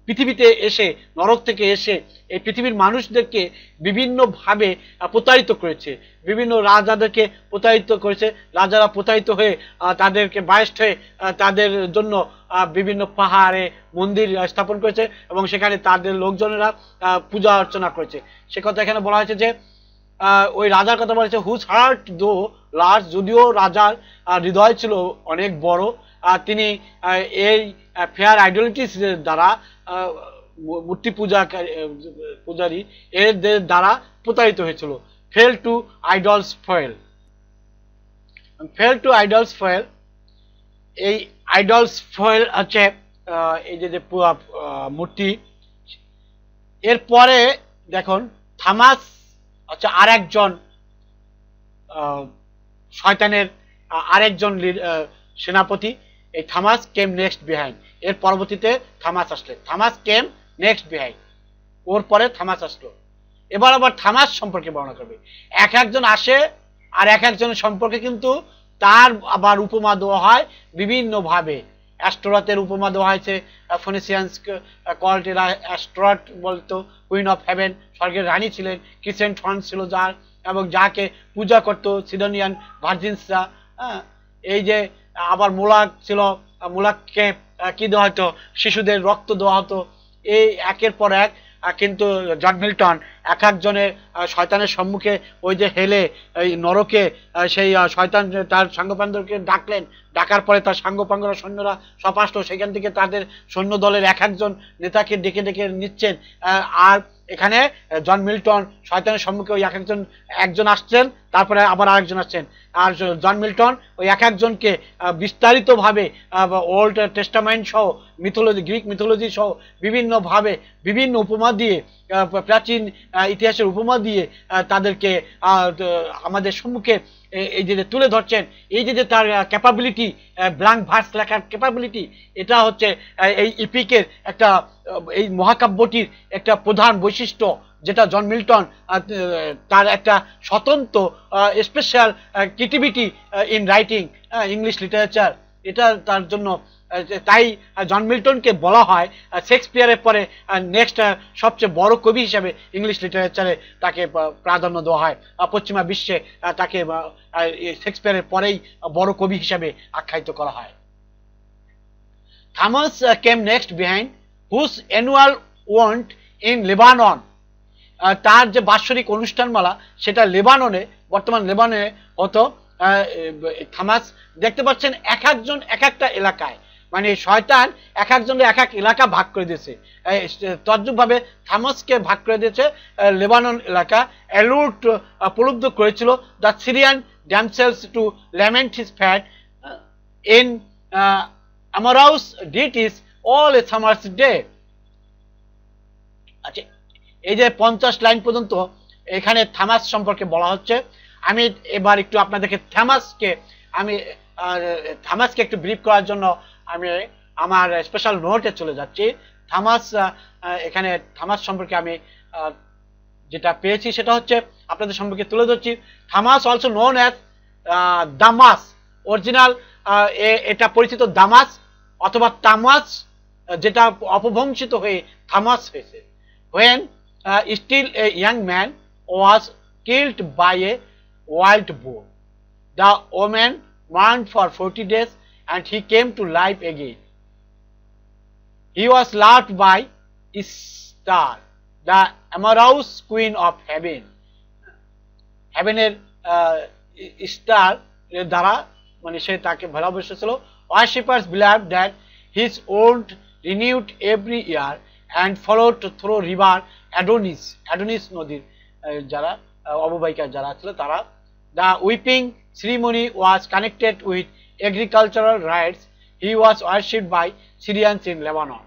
পৃথিবীতে এসে নরক থেকে এসে এই পৃথিবীর মানুষদেরকে বিভিন্নভাবে প্রতারিত করেছে, বিভিন্ন রাজাদেরকে প্রতারিত করেছে, রাজারা প্রতারিত হয়ে তাদেরকে বায়েস্ট হয়ে তাদের জন্য বিভিন্ন পাহাড়ে মন্দির স্থাপন করেছে এবং সেখানে তাদের লোকজনেরা পূজা অর্চনা করেছে। সে কথা এখানে বলা হয়েছে যে ওই রাজার কথা বলেছে হুজ হার্ট দো লার্জ, যদিও রাজার হৃদয় ছিল অনেক বড়, তিনি এই ফেয়ার আইডোলিটিস দ্বারা মূর্তি পূজারী এর দ্বারা প্রতারিত হয়েছিল। Fail to idols foil, fail to idols foil, এই আইডলস ফয়েল হচ্ছে এই যে মূর্তি। এরপরে দেখুন থামাস হচ্ছে আরেকজন শয়তানের আরেকজন সেনাপতি, এই থামাস কেম নেক্সট বিহাইন্ড, এর পরবর্তীতে থামাস আসলে, থামাস কেম নেক্সট বিহাইন্ড, ওর পরে থামাস আসলো। এবার আবার থামাস সম্পর্কে বর্ণনা করবে, এক একজন আসে আর এক একজনের সম্পর্কে কিন্তু তার আবার উপমা দেওয়া হয় বিভিন্নভাবে। অ্যাস্ট্রথের উপমা দেওয়া হয়েছে, ফিনিশিয়ানস কল্ড এরা অ্যাস্ট্রথ বলতো, কুইন অফ হেভেন স্বর্গের রানী ছিলেন, ক্রিসেন্ট হর্ন ছিল যার, এবং যাকে পূজা করতো সিডনিয়ান ভার্জিনসরা। এই যে আবার মোলাক ছিল, মোলাককে কি দেওয়া হতো, শিশুদের রক্ত দেওয়া হতো। এই একের পর এক কিন্তু জন মিল্টন এক একজনের শয়তানের সম্মুখে ওই যে হেলে এই নরকে সেই শয়তান তার সাঙ্গপাঙ্গকে ডাকলেন, ডাকার পরে তার সাঙ্গপাঙ্গরা সৈন্যরা সব আসলো, সেখান থেকে তাদের সৈন্য দলের এক একজন নেতাকে ডেকে ডেকে নিচ্ছেন। আর এখানে জন মিল্টন শয়তানের সম্মুখে ওই একজন আসছেন, তারপরে আবার আরেকজন আসছেন। আর জন মিল্টন ওই এক একজনকে বিস্তারিতভাবে ওল্ড টেস্টামেন্ট সহ মিথোলজি, গ্রিক মিথোলজি সহ বিভিন্নভাবে বিভিন্ন উপমা দিয়ে, প্রাচীন ইতিহাসের উপমা দিয়ে তাদেরকে আমাদের সম্মুখে এই যে তুলে ধরছেন। এই যে তার ক্যাপাবিলিটি, ব্ল্যাঙ্ক ভার্স লেখার ক্যাপাবিলিটি, এটা হচ্ছে এই ইপিকের একটা, এই মহাকাব্যটির একটা প্রধান বৈশিষ্ট্য, যেটা জন মিল্টন তার একটা স্বতন্ত্র special creativity in writing English literature, এটা তার জন্য। তাই জন মিল্টনকে বলা হয় শেক্সপিয়ারের পরে নেক্সট সবচেয়ে বড় কবি হিসাবে ইংলিশ লিটারেচারে তাকে প্রাধান্য দেওয়া হয়। পশ্চিমা বিশ্বে তাকে শেক্সপিয়ারের পরেই বড় কবি হিসাবে আখ্যায়িত করা হয়। Thammuz came next behind whose annual wound in Lebanon. তার যে বাৎসরিক অনুষ্ঠানমালা সেটা লেবাননে, বর্তমান লেবাননে হতো। থমাস দেখতে পাচ্ছেন এক একজন এক একটা এলাকায়, মানে শয়তান এক একজনের এক এক এলাকা ভাগ করে দিয়েছে। তদ্রুপভাবে থমাসকে ভাগ করে দিয়েছে লেবানন এলাকা। অ্যালুট প্রলুব্ধ করেছিল the Syrian damsels to lament his fate in amorous ditties all a summer's day. আচ্ছা, এই যে 50 লাইন পর্যন্ত এখানে থমাস সম্পর্কে বলা হচ্ছে। আমি এবার একটু আপনাদেরকে থমাসকে একটু ব্রিফ করার জন্য আমি আমার স্পেশাল নোটে চলে যাচ্ছি। এখানে থমাস সম্পর্কে আমি যেটা পেয়েছি সেটা হচ্ছে আপনাদের সম্পর্কে তুলে ধরছি। Thammuz also known as Tammuz, original এটা পরিচিত দামাস অথবা তামাস, যেটা অপভ্রংশিত হয়ে থামাস হয়েছে। when still a young man was killed by a wild boar, the woman mourned for 40 days and he came to life again. He was loved by Ishtar, the amorous queen of heaven. হেভেনের স্টার দ্বারা মানে সে তাকে ভালোবেসেছিল। Worshippers believed that his old renewed every year and followed through river Adonis, Adonis নদীর যারা অববাহিকা যারা ছিল তারা। The weeping ceremony was connected with agricultural rites. He was worshipped by Syrians in Lebanon.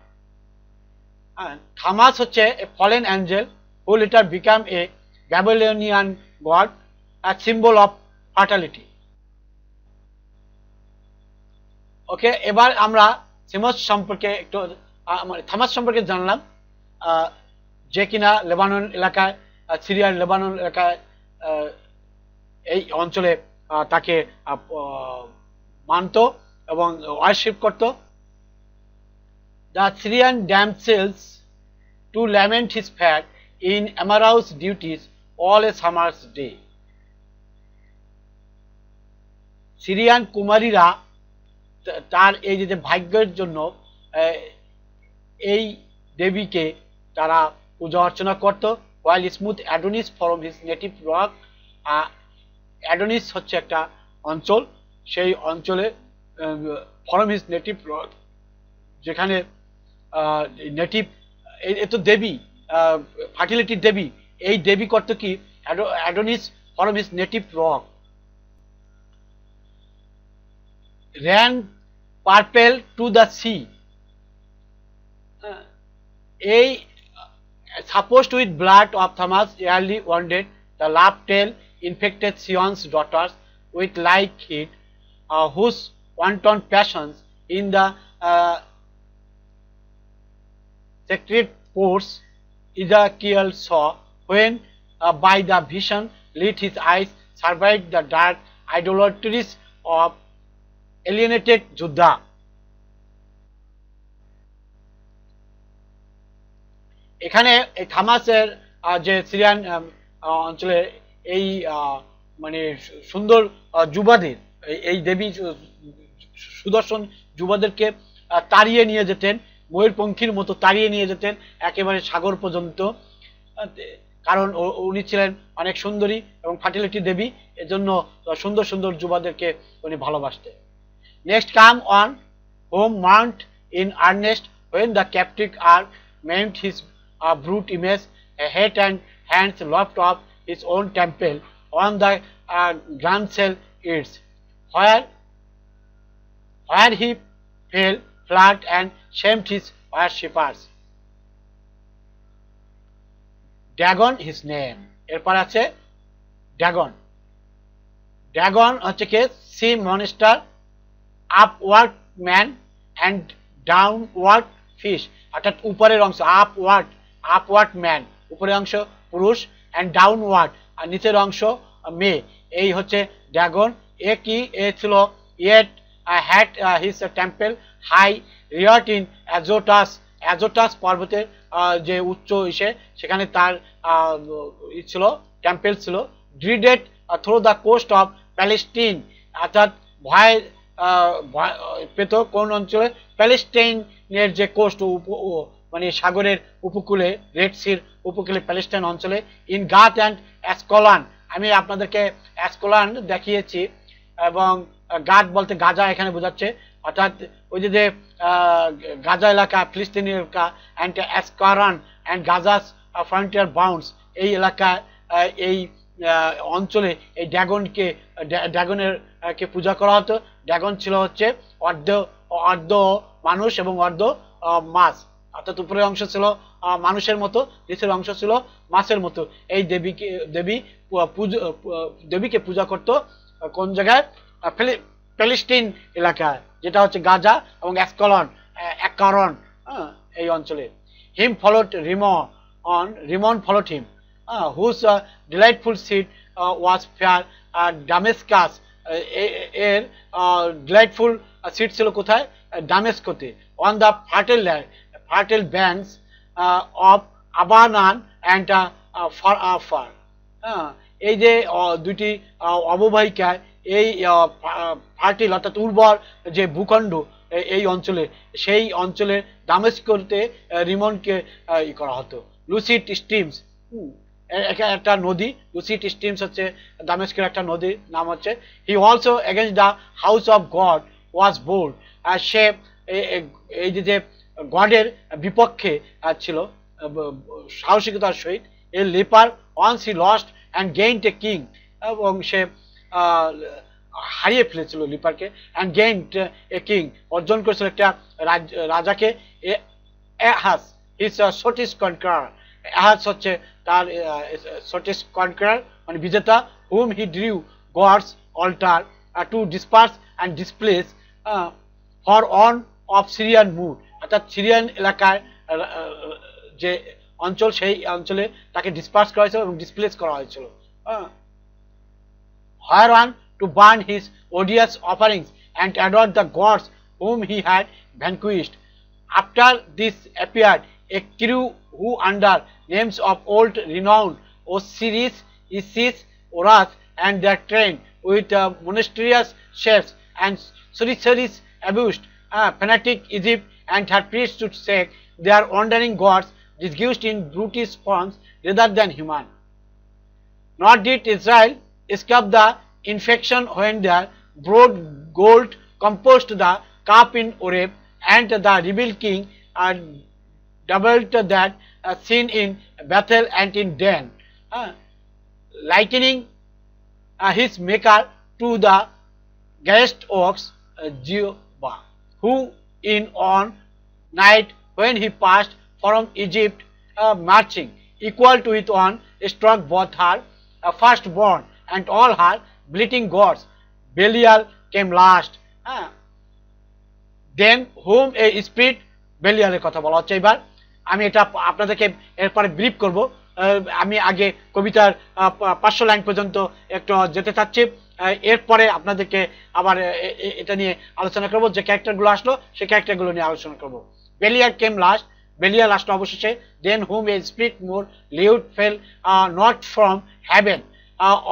Thamass হচ্ছে a fallen angel who later became a Babylonian god, a symbol of fertility. ওকে, এবার আমরা থমাস সম্পর্কে একটু থমাস সম্পর্কে জানলাম, যে কিনা লেবানন এলাকায়, সিরিয়ার লেবানন এলাকায় এই অঞ্চলে তাকে মানত এবং ওয়ারশিপ করত। The Syrian damsels to lament his fate in amorous ditties all a summer's day. Syrian কুমারীরা তার এই যে ভাগ্যের জন্য এই দেবীকে তারা পূজা অর্চনা করত। while smooth Adonis from his native rock, Adonis হচ্ছে একটা অঞ্চল, সেই অঞ্চলে from his native rock, যেখানে নেটিভ এ তো দেবী, ফার্টিলিটির দেবী, এই দেবী করত কি Adonis from his native rock ran purple to the sea. এই supposed with blood of Thamass yearly wounded the love tale infected Sion's daughters with like heat, whose wanton passions in the sacred pores Ezekiel saw when by the vision lit his eyes survived the dark idolatries of alienated Judah. এখানে এই থামাসের যে সিরিয়ান অঞ্চলে এই মানে সুন্দর যুবাদের, এই দেবী সুদর্শন যুবাদেরকে তাড়িয়ে নিয়ে যেতেন, ময়ূরপঙ্খীর মতো তাড়িয়ে নিয়ে যেতেন একেবারে সাগর পর্যন্ত। কারণ উনি ছিলেন অনেক সুন্দরী এবং ফার্টিলিটি দেবী, এজন্য সুন্দর সুন্দর যুবাদেরকে উনি ভালোবাসতেন। Next came one who mourned in earnest when the captive are maimed his brute image, a head and hands lopped off his own temple on the Grancel Eats, where he fell flat and shamed his worshippers. Dagon his name. এরপর আছে ড্যাগন। ড্যাগন হচ্ছে কি sea monster, upward man and downward fish, অর্থাৎ উপরের অংশ আপওয়ার্ড ম্যান, উপরের অংশ পুরুষ, অ্যান্ড ডাউনওয়ার্ড আর নিচের অংশ মেয়ে, এই হচ্ছে ড্রাগন। এ ছিল yet had his temple high reared in Azotus পর্বতের যে উচ্চ ইসে, সেখানে তার ছিল টেম্পল ছিল। Dreaded through the coast of Palestine, অর্থাৎ ভয় পেত কোন অঞ্চলে, প্যালেস্টাইনের যে কোস্ট মানে সাগরের উপকূলে, রেড সির উপকূলে প্যালেস্টাইন অঞ্চলে। ইন গাত অ্যান্ড অ্যাসকলান, আমি আপনাদেরকে অ্যাসকলান দেখিয়েছি, এবং গাত বলতে গাজা এখানে বোঝাচ্ছে, অর্থাৎ ওই যে গাজা এলাকা ফিলিস্তিনি এলাকা, অ্যান্ড অ্যাসকরান অ্যান্ড গাজাস ফ্রন্টিয়ার বাউন্ডস, এই এলাকায় এই অঞ্চলে এই ড্রাগনের কে পূজা করা হতো। ড্রাগন ছিল হচ্ছে অর্ধ মানুষ এবং অর্ধ মাছ, অর্থাৎ উপরের অংশ ছিল মানুষের মতো, নিচের অংশ ছিল মাছের মতো। এই দেবীকে পূজা করত কোন জায়গায়, প্যালেস্টাইন এলাকায়, যেটা হচ্ছে গাজা এবং অ্যাকারন এই অঞ্চলে। Him followed Rimmon followed him, whose delightful seat was fair Damascus, এর ডিলাইটফুল সিট ছিল কোথায়, ডামেস্কোতে। On the fertile banks of Abbana and Pharphar, এই যে দুটি অববাহিকায়, এই ফার্টিল অর্থাৎ উর্বর যে ভূখণ্ড এই অঞ্চলে, সেই অঞ্চলে দামেস্কোতে রিমনকে করা হতো। লুসিড স্ট্রিমস, একটা নদী, লুসিড স্ট্রিমস হচ্ছে দামেস্কের একটা নদীর নাম হচ্ছে। He also against the house of God was bold, সে এই যে গডের বিপক্ষে ছিল সাহসিকতার সহিত। A leper once he lost and gained a king, এবং সে হারিয়ে ফেলেছিল লিপারকে, অ্যান্ড গেইনড এ কিং, অর্জন করেছিল একটা রাজাকে। এহাস হিজ সটিস কনকারার, এহাস হচ্ছে তার সটিস কনকারার মানে বিজেতা। Whom he drew God's altar to disparage and displace for on of Syrian mode, অর্থাৎ সিরিয়ান এলাকায় যে অঞ্চল, সেই অঞ্চলে তাকে ডিসপার্স করা হয়েছিল এবং ডিসপ্লেস করা হয়েছিল। whereon to burn his odious offerings and adore the gods whom he had vanquished. After this appeared a crew who under names of old renown Osiris, Isis, Horus and their train with monstrous shapes and sorceries abused fanatic Egypt and her priests to seek their wandering gods disguised in brutish forms rather than human. Nor did Israel escape the infection when their broad gold composed the cup in Oreb, and the rebel king doubled that seen in Bethel and in Dan, likening his maker to the guest ox Jehovah, who in on night when he passed from Egypt marching, equal to it on struck both her firstborn and all her bleating gods. Belial came last. Then whom a spirit, বেলিয়ালের কথা বলা হচ্ছে। এবার আমি এটা আপনাদেরকে এরপরে ব্রিফ করব। আমি আগে কবিতার 500 লাইন পর্যন্ত একটু যেতে চাচ্ছি, এরপরে আপনাদেরকে আবার এটা নিয়ে আলোচনা করব। যে ক্যারেক্টারগুলো আসলো সেই ক্যারেক্টারগুলো নিয়ে আলোচনা করব। বেলিয়াল কেম লাস্ট, বেলিয়াল আসলো অবশেষে। Then whom a spirit more lewd fell not from heaven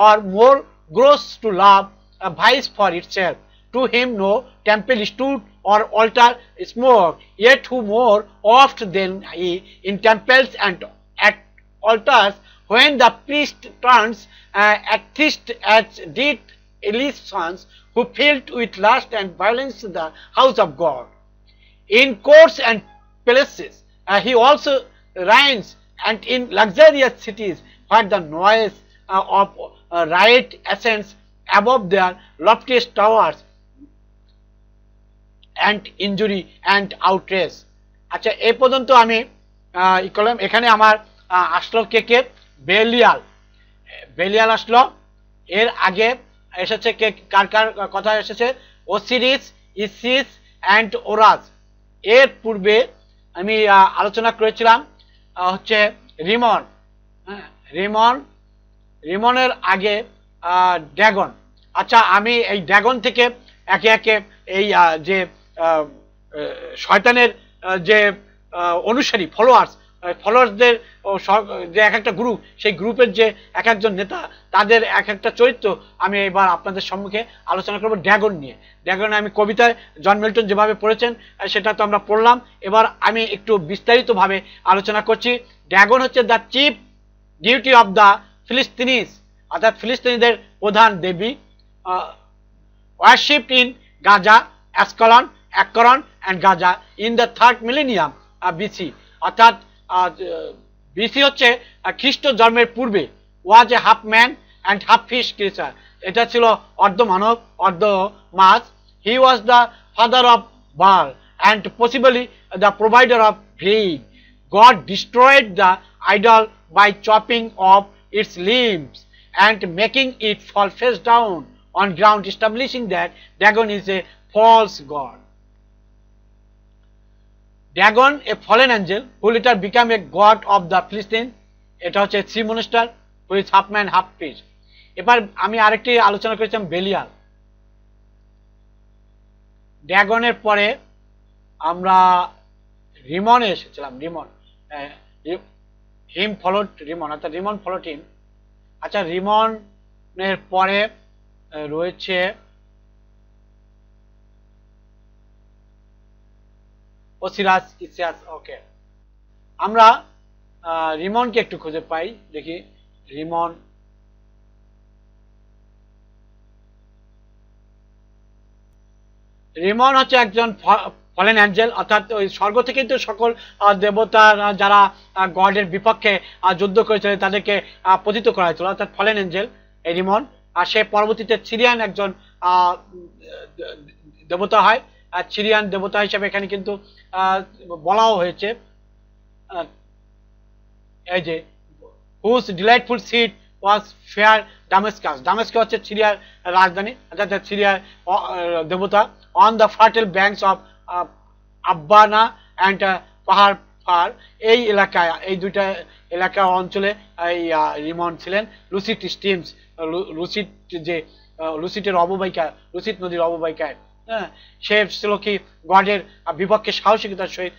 or more gross to love a vice for itself. To him no temple stood or altar smoke, yet who more oft than he in temples and at altars, when the priest turns atheist as did Eli's sons, who filled with lust and violence the house of God. In courts and palaces he also reigns, and in luxurious cities where the noise of riot ascends above their loftiest towers, and injury and outrage. আচ্ছা এই পর্যন্ত আমি ই করলাম। এখানে আমার আসলো কে বেলিয়াল। বেলিয়াল আসলো। এর আগে এসেছে কে কার কার কথা এসেছে? Osiris, Isis and Orus. এর পূর্বে আমি আলোচনা করেছিলাম হচ্ছে রিমন। রিমন, রিমনের আগে ড্রাগন। আচ্ছা আমি এই ড্রাগন থেকে একে একে এই যে শয়তানের যে অনুসারী ফলোয়ার্সদের যে এক একটা গ্রুপ, সেই গ্রুপের যে এক একজন নেতা, তাদের এক একটা চরিত্র আমি এবার আপনাদের সম্মুখে আলোচনা করব ড্রাগন নিয়ে। ড্রাগন আমি কবিতায় জন মিল্টন যেভাবে পড়েছেন সেটা তো আমরা পড়লাম। এবার আমি একটু বিস্তারিতভাবে আলোচনা করছি। ড্রাগন হচ্ছে the chief deity of the Philistines, অর্থাৎ ফিলিস্তিনিদের প্রধান দেবী, worshipped in Gaza, Ascalon, Akron and Gaza in the 3rd millennium BC, অর্থাৎ বিসি হচ্ছে খ্রিস্ট জন্মের পূর্বে। Was a half man and half fish creature, এটা ছিল অর্ধ মানব অর্ধ মাছ। He was the father of Baal and possibly the provider of grain. God destroyed the idol by chopping off its limbs and making it fall face down on ground, establishing that Dagon is a false god. Dagon, a fallen angel who later became a god of the Philistines, এটা হচ্ছে three monster who is half man half fish. এবার আমি আরেকটি আলোচনা করেছিলাম বেলিয়াল। ড্রাগনের পরে আমরা রিমনে এসেছিলাম। রিমন, হিম ফলোড রিমন, অর্থাৎ রিমন ফলোড হিম। আচ্ছা রিমনের পরে রয়েছে ওসিরাস, ইসিয়াস। ওকে, আমরা রিমনকে একটু খুঁজে পাই, দেখি রিমন। রিমন হচ্ছে একজন ফলেন অ্যাঞ্জেল, অর্থাৎ ওই স্বর্গ থেকেই তো সকল দেবতা যারা গডের বিপক্ষে যুদ্ধ করেছিল তাদেরকে পতিত করা হয়েছিল, অর্থাৎ ফলেন অ্যাঞ্জেল এই রিমন। আর সে পরবর্তীতে সিরিয়ান একজন দেবতা হয়। সিরিয়ান দেবতা হিসেবে এখানে কিন্তু বলাও হয়েছে এই যে whose delightful seat was fair Damascus. Damascus হচ্ছে সিরিয়ার রাজধানী, অর্থাৎ সিরিয়ার দেবতা। On the fertile banks of Abbana and পাহাড় ফার, এই এলাকায়, এই দুইটা এলাকা অঞ্চলে এই রিমন ছিলেন। লুসিট স্টিমস, লুসিট যে লুসিটের অববাহিকা, লুসিট নদীর অববাহিকায়, হ্যাঁ, সে ছিল কি গডের বিপক্ষে সাহসিকতার সহিত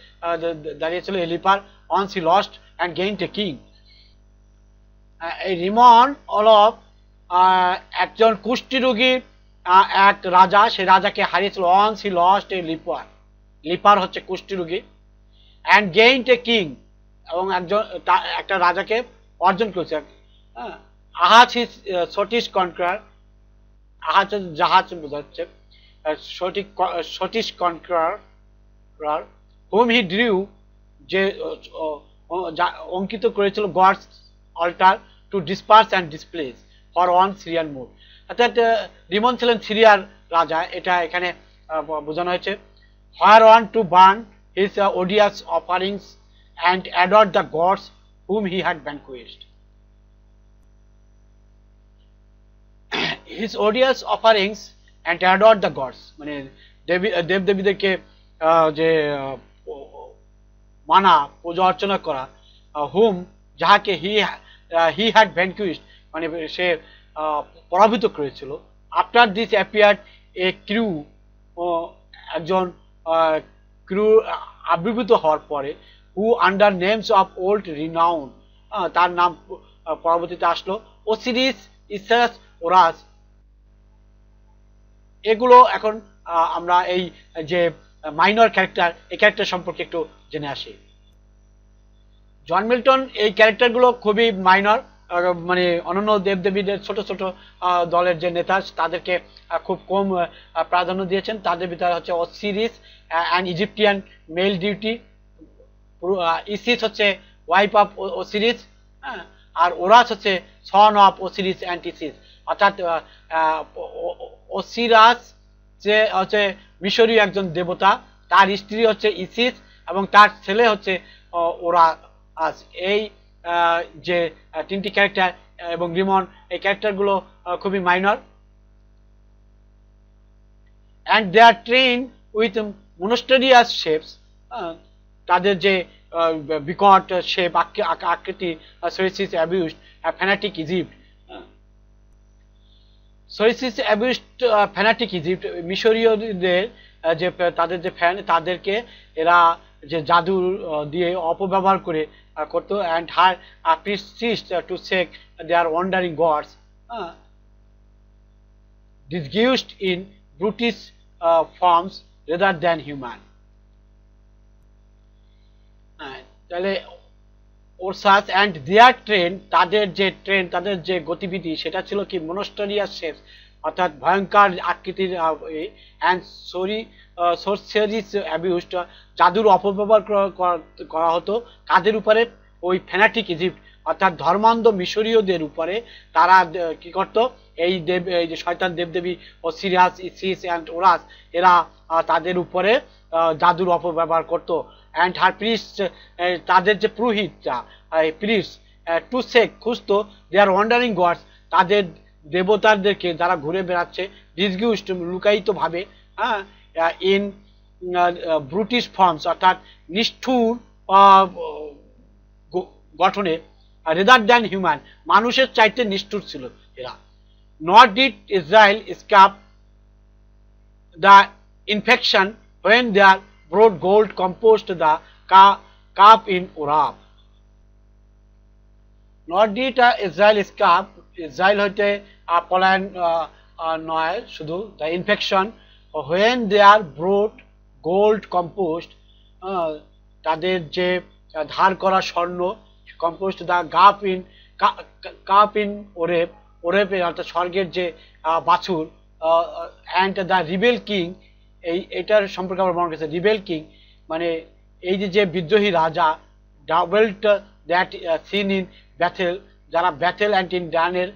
দাঁড়িয়েছিল। A leper once he lost and gained a king. এই রিমন হলো একজন কুষ্ঠরোগী এক রাজা, সেই রাজাকে হারিয়েছিল। Once he lost a leper, leper হচ্ছে কুষ্ঠরোগী। অ্যান্ড গেইনড এ কিং, এবং একজন একটা রাজাকে অর্জন করেছে। আহাজ হিজ সটিশ কনকার, আহাজ জাহাজ বোঝাচ্ছে, সটিশ কনকার হুম হি ড্রিউ, যে অঙ্কিত করেছিল God's altar to disparage and displace for one Syrian mode. অর্থাৎ রিমন ছিলেন সিরিয়ার রাজা, এটা এখানে বোঝানো হয়েছে। Whereon to burn his odious offerings and adored the gods whom he had vanquished. His odious offerings and adored the gods, মানে দেব দেবীদেরকে যে মানা, পূজা অর্চনা করা, হুম যাহাকে he had vanquished, মানে সে পরাভূত করেছিল। After this appeared a crew, একজন ক্রু আবির্ভূত হওয়ার পরে, who under names of old renown, তার নাম পরবর্তীতে আসলো ওসিরিস, ইসাস, ওরাস। এগুলো এখন আমরা এই যে মাইনর ক্যারেক্টার, এই ক্যারেক্টার সম্পর্কে একটু জেনে আসি। জন মিল্টন এই ক্যারেক্টারগুলো খুবই মাইনর, মানে অন্যান্য দেবদেবীদের ছোট ছোট দলের যে নেতা তাদেরকে খুব কম প্রাধান্য দিয়েছেন। তাদের ভিতরে হচ্ছে অসিরিস অ্যান্ড ইজিপ্টিয়ান মেল ডিউটি, ইসিস হচ্ছে ওয়াইফ অফ ওসিরিস, হ্যাঁ, আর ওরাস হচ্ছে সন অফ ওসিরিস অ্যান্ড ইসিস। অর্থাৎ ওসিরাস যে হচ্ছে মিশরীয় একজন দেবতা, তার স্ত্রী হচ্ছে ইসিস এবং তার ছেলে হচ্ছে ওরাস। এই যে তিনটি ক্যারেক্টার এবং রিমন, এই ক্যারেক্টারগুলো খুবই minor. And they are train with monstrous shapes, তাদের যে বিকট শেপ আকৃতি, sorceries abused fanatic Egypt, sorceries abused fanatic Egypt, মিশরীয়দের যে তাদের যে ফ্যান, তাদেরকে এরা যে জাদু দিয়ে অপব্যবহার করে করতো। And her priest to seek their wandering gods, disguised in brutish forms rather than human. তাহলে ওরসাস অ্যান্ড দেয়ার ট্রেন, তাদের যে গতিবিধি সেটা ছিল কি মনোস্টেরিয়াস শেপ, অর্থাৎ ভয়ঙ্কর আকৃতির, অ্যান্ড সোরসেরিস অ্যাবিউসড, জাদুর অপব্যবহার করা হতো কাদের উপরে? ওই ফ্যানাটিক ইজিপ্ট অর্থাৎ ধর্মান্ধ মিশরীয়দের উপরে। তারা কি করত? এই যে শয়তান দেবদেবী অসিরিয়াস, ইসিস অ্যান্ড ওরাস, এরা তাদের উপরে জাদুর অপব্যবহার করত। অ্যান্ড হার প্রিস্ট, তাদের যে পুরোহিতরা priest to sec খুঁজতো there wandering gods, তাদের দেবতাদেরকে যারা ঘুরে বেড়াচ্ছে ডিসগিউস্ড লুকায়িত ভাবে, হ্যাঁ, ইন ব্রুটিশ ফর্মস অর্থাৎ নিষ্ঠুর গঠনে, রেদার দ্যান হিউম্যান, মানুষের চাইতে নিষ্ঠুর ছিল এরা। Not did Israel স্ক্যাপ the infection when their brought gold composed the cup in Orab. Nor did Israel escape, Israel হইতে পলায়ন নয় শুধু, the infection when they are brought gold composed, তাদের যে ধার করা স্বর্ণ, composed the cup in Oreb, অর্থাৎ স্বর্গের যে বাছুর, and the rebel king, এইটার সম্পর্কে আমরা মনে করছি রিবেল কিং, মানে এই যে বিদ্রোহী রাজা, doubled that seen in Bethell, যারা ব্যাথেল অ্যান্ড ইন ডানের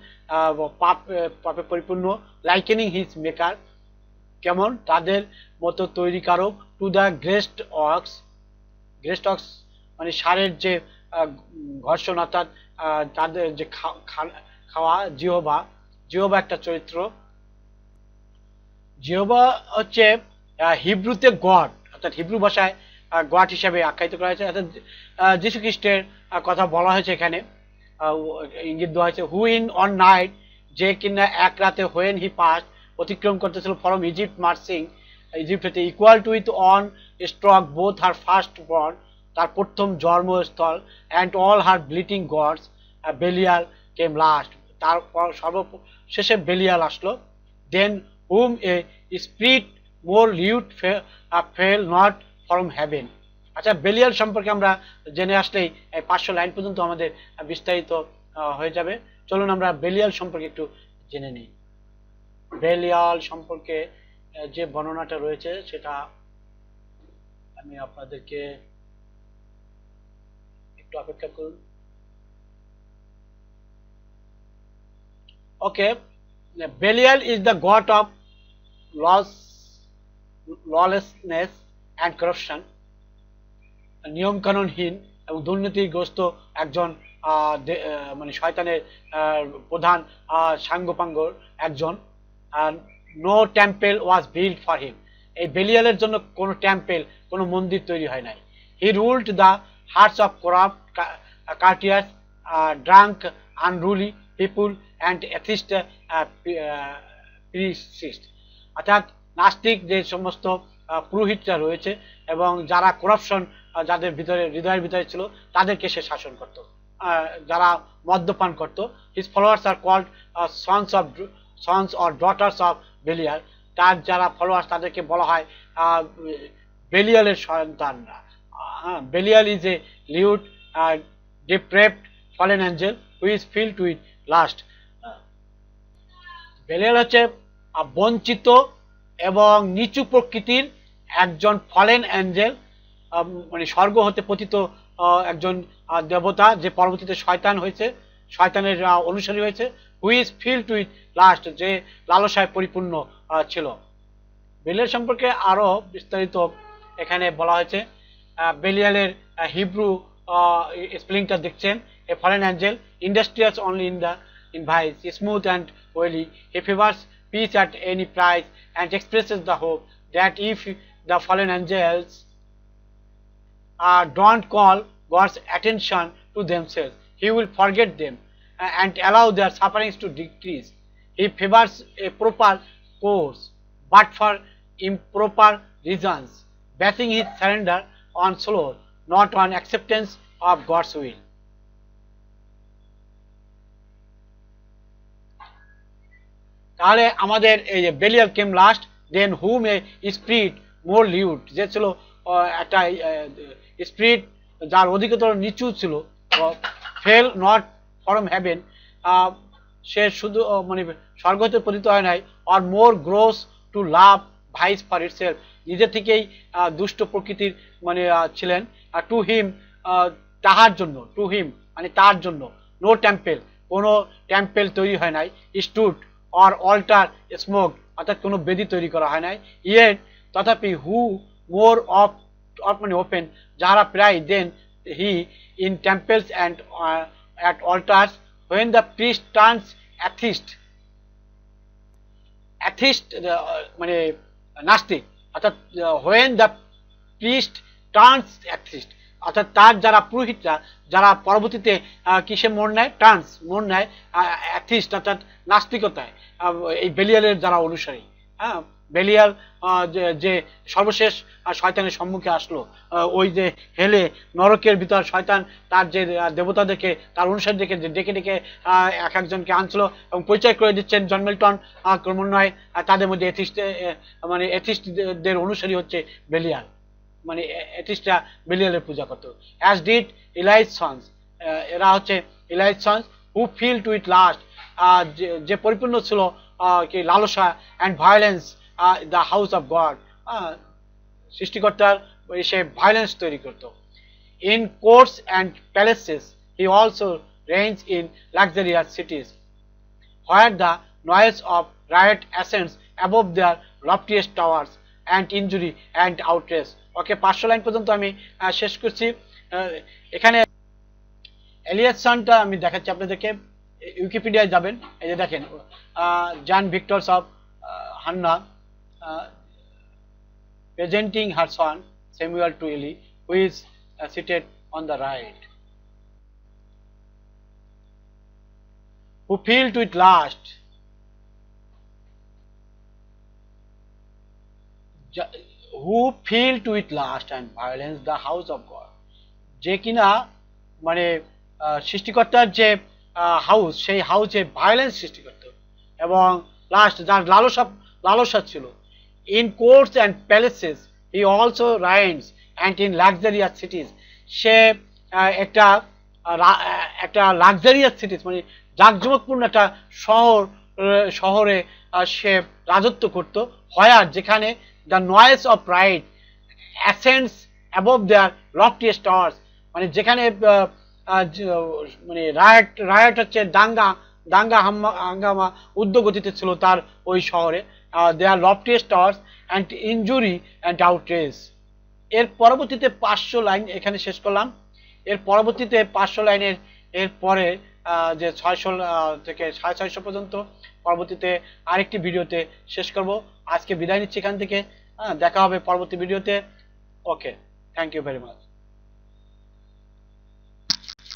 পাপে পরিপূর্ণ, লাইকেনিং হিজ মেকার, কেমন তাদের মতো তৈরিকারক, টু দ্য গ্রেস্ট অক্স মানে ষাঁড়ের যে ঘর্ষণ, অর্থাৎ তাদের যে খাওয়া, জিহোবা একটা চরিত্র। জিহোবা হচ্ছে হিব্রুতে গড, অর্থাৎ হিব্রু ভাষায় গড হিসাবে আখ্যায়িত করা হয়েছে। অর্থাৎ যীশু খ্রিস্টের কথা বলা হয়েছে এখানে, ইঙ্গিত দেওয়া হয়েছে। হু ইন অন নাইট, যে কিনা এক রাতে, হোয়েন হি পাস, অতিক্রম করতেছিল, ফরম ইজিপ্ট মার্সিং, ইজিপ্ট হতে, equal to with on stroke both her first born, তার প্রথম জন্মস্থল, and all her bleating gods, Belial came last, তারপর সর্বশেষে বেলিয়াল আসলো। দেন whom a spirit more lewd fell not from heaven. আচ্ছা, বেলিয়াল সম্পর্কে আমরা জেনে আসলেই এই 500 লাইন পর্যন্ত আমাদের বিস্তারিত হয়ে যাবে। চলুন আমরা বেলিয়াল সম্পর্কে একটু জেনে নিই। বেলিয়াল সম্পর্কে যে বর্ণনাটা রয়েছে সেটা আমি আপনাদেরকে, একটু অপেক্ষা করুন। ওকে, Belial is the god of lawlessness and corruption, নিয়ম কানুনহীন এবং দুর্নীতিগ্রস্ত একজন, মানে শয়তানের প্রধান সাঙ্গপাঙ্গর একজন। No temple was build for him, এই বেলিয়ালের জন্য কোনো টেম্পল, কোনো মন্দির তৈরি হয় নাই। He ruled the hearts of corrupt courtiers, drunk unruly people and atheist priest, অর্থাৎ নাস্তিক যে সমস্ত পুরোহিতরা রয়েছে এবং যারা করাপশন যাদের ভিতরে, হৃদয়ের ভিতরে ছিল, তাদেরকে সে শাসন করত, যারা মদ্যপান করত। His followers are called sons or daughters of Belial, তার যারা ফলোয়ার্স তাদেরকে বলা হয় বেলিয়ালের সন্তানরা। Belial is a lewd depraved fallen angel who is filled with lust. বেলিয়াল হচ্ছে বঞ্চিত এবং নিচু প্রকৃতির একজন ফলেন অ্যাঞ্জেল, মানে স্বর্গ হতে পতিত একজন দেবতা, যে পরবর্তীতে শয়তান হয়েছে, শয়তানের অনুসারী হয়েছে। Who is field with lust, যে লালসায় পরিপূর্ণ ছিল। বেলিয়াল সম্পর্কে আরো বিস্তারিত এখানে বলা হয়েছে। বেলিয়ালের হিব্রু স্পেলিংটা দেখছেন, a fallen angel, industrious only in vice, smooth and oily. He favors peace at any price and expresses the hope that if the fallen angels don't call God's attention to themselves, he will forget them and allow their sufferings to decrease. He favors a proper course, but for improper reasons, basing his surrender on sloth, not on acceptance of God's will. তাহলে আমাদের এই যে বেলিয়াল came last, then whom a spirit more লিউড, যে ছিল একটা স্পিরিট যার অধিকতর নিচু ছিল, ফেল নট ফ্রম হেভেন, সে শুধু মানে স্বর্গ হতে পতিত হয় নাই, or more gross to love vice for itself, নিজে থেকেই দুষ্ট প্রকৃতির মানে ছিলেন। টু হিম, তাহার জন্য, টু হিম মানে তার জন্য, নো টেম্পেল, কোনো টেম্পেল তৈরি হয় নাই, স্টুড or altar smoked, অর্থাৎ কোনো বেদি তৈরি করা হয় নাই। ইয়েট তথাপি হু মোর অফ মানে ওপেন, যারা প্রায় then he in temples and at altars, when the priest turns atheist, atheist মানে নাস্তিক, অর্থাৎ when the priest turns atheist, অর্থাৎ তার যারা পুরোহিতরা, যারা পরবর্তীতে কিসে মন নেয়, টার্নস মন নেয় অ্যাথিস্ট অর্থাৎ নাস্তিকতায়, এই বেলিয়ালের যারা অনুসারী। হ্যাঁ, বেলিয়াল যে সর্বশেষ শয়তানের সম্মুখে আসলো, ওই যে হেলে নরকের ভিতর শয়তান তার যে দেবতাদেরকে, তার অনুসারীদেরকে ডেকে ডেকে এক একজনকে আনছিল এবং পরিচয় করে দিচ্ছেন জন মিল্টন ক্রমান্বয়ে তাদের মধ্যে এথিস্ট মানে এথিস্টদের অনুসারী হচ্ছে বেলিয়াল, মানে এথিস্টরা বেলিয়ালের পূজা করত। অ্যাজ ডিড ইলাইজ সন্স, এরা হচ্ছে Eli's sons who filled with lust, যে পরিপূর্ণ ছিল কি লালসা and violence the house of God, সৃষ্টিকর্তার সে ভায়োলেন্স তৈরি করত। In courts and palaces he also reigns in luxurious cities where the noise of riot ascends above their loftiest towers and injury and outrage. Okay, 500 line পর্যন্ত আমি শেষ করছি। এখানে এলিয়েশনটা আমি দেখাচ্ছি আপনাদেরকে, উইকিপিডিয়ায় যাবেন, এই যে দেখেন John Victors of Hannah presenting her son Samuel to Eli who is seated on the right, who filled with lust, who filled with lust and violence the house of God, যে কিনা মানে সৃষ্টিকর্তার যে হাউস, সেই হাউসে ভায়োলেন্স সৃষ্টি করত এবং লাস্ট যার লালসা ছিল। In courts and palaces he also reigns and in luxurious cities, সে একটা লাক্সারিয়াস সিটিজ মানে জাঁকজমকপূর্ণ একটা শহরে সে রাজত্ব করত। হয়ার, যেখানে the noise of riot ascends above their loftiest towers, মানে যেখানে মানে রায়ট হচ্ছে দাঙ্গা হাঙ্গামা উদ্যোগতিতে ছিল তার ওই শহরে, their loftiest towers and injury and outrage. এর পরবর্তীতে 500 লাইন এখানে শেষ করলাম। এর পরবর্তীতে 500 লাইনের এর পরে যে 600 থেকে 650 পর্যন্ত পরবর্তীতে আরেকটি ভিডিওতে শেষ করব। আজকে বিদায় নিচ্ছি এখান থেকে, দেখা হবে পরবর্তী ভিডিওতে। ওকে, থ্যাংক ইউ ভেরি মাচ।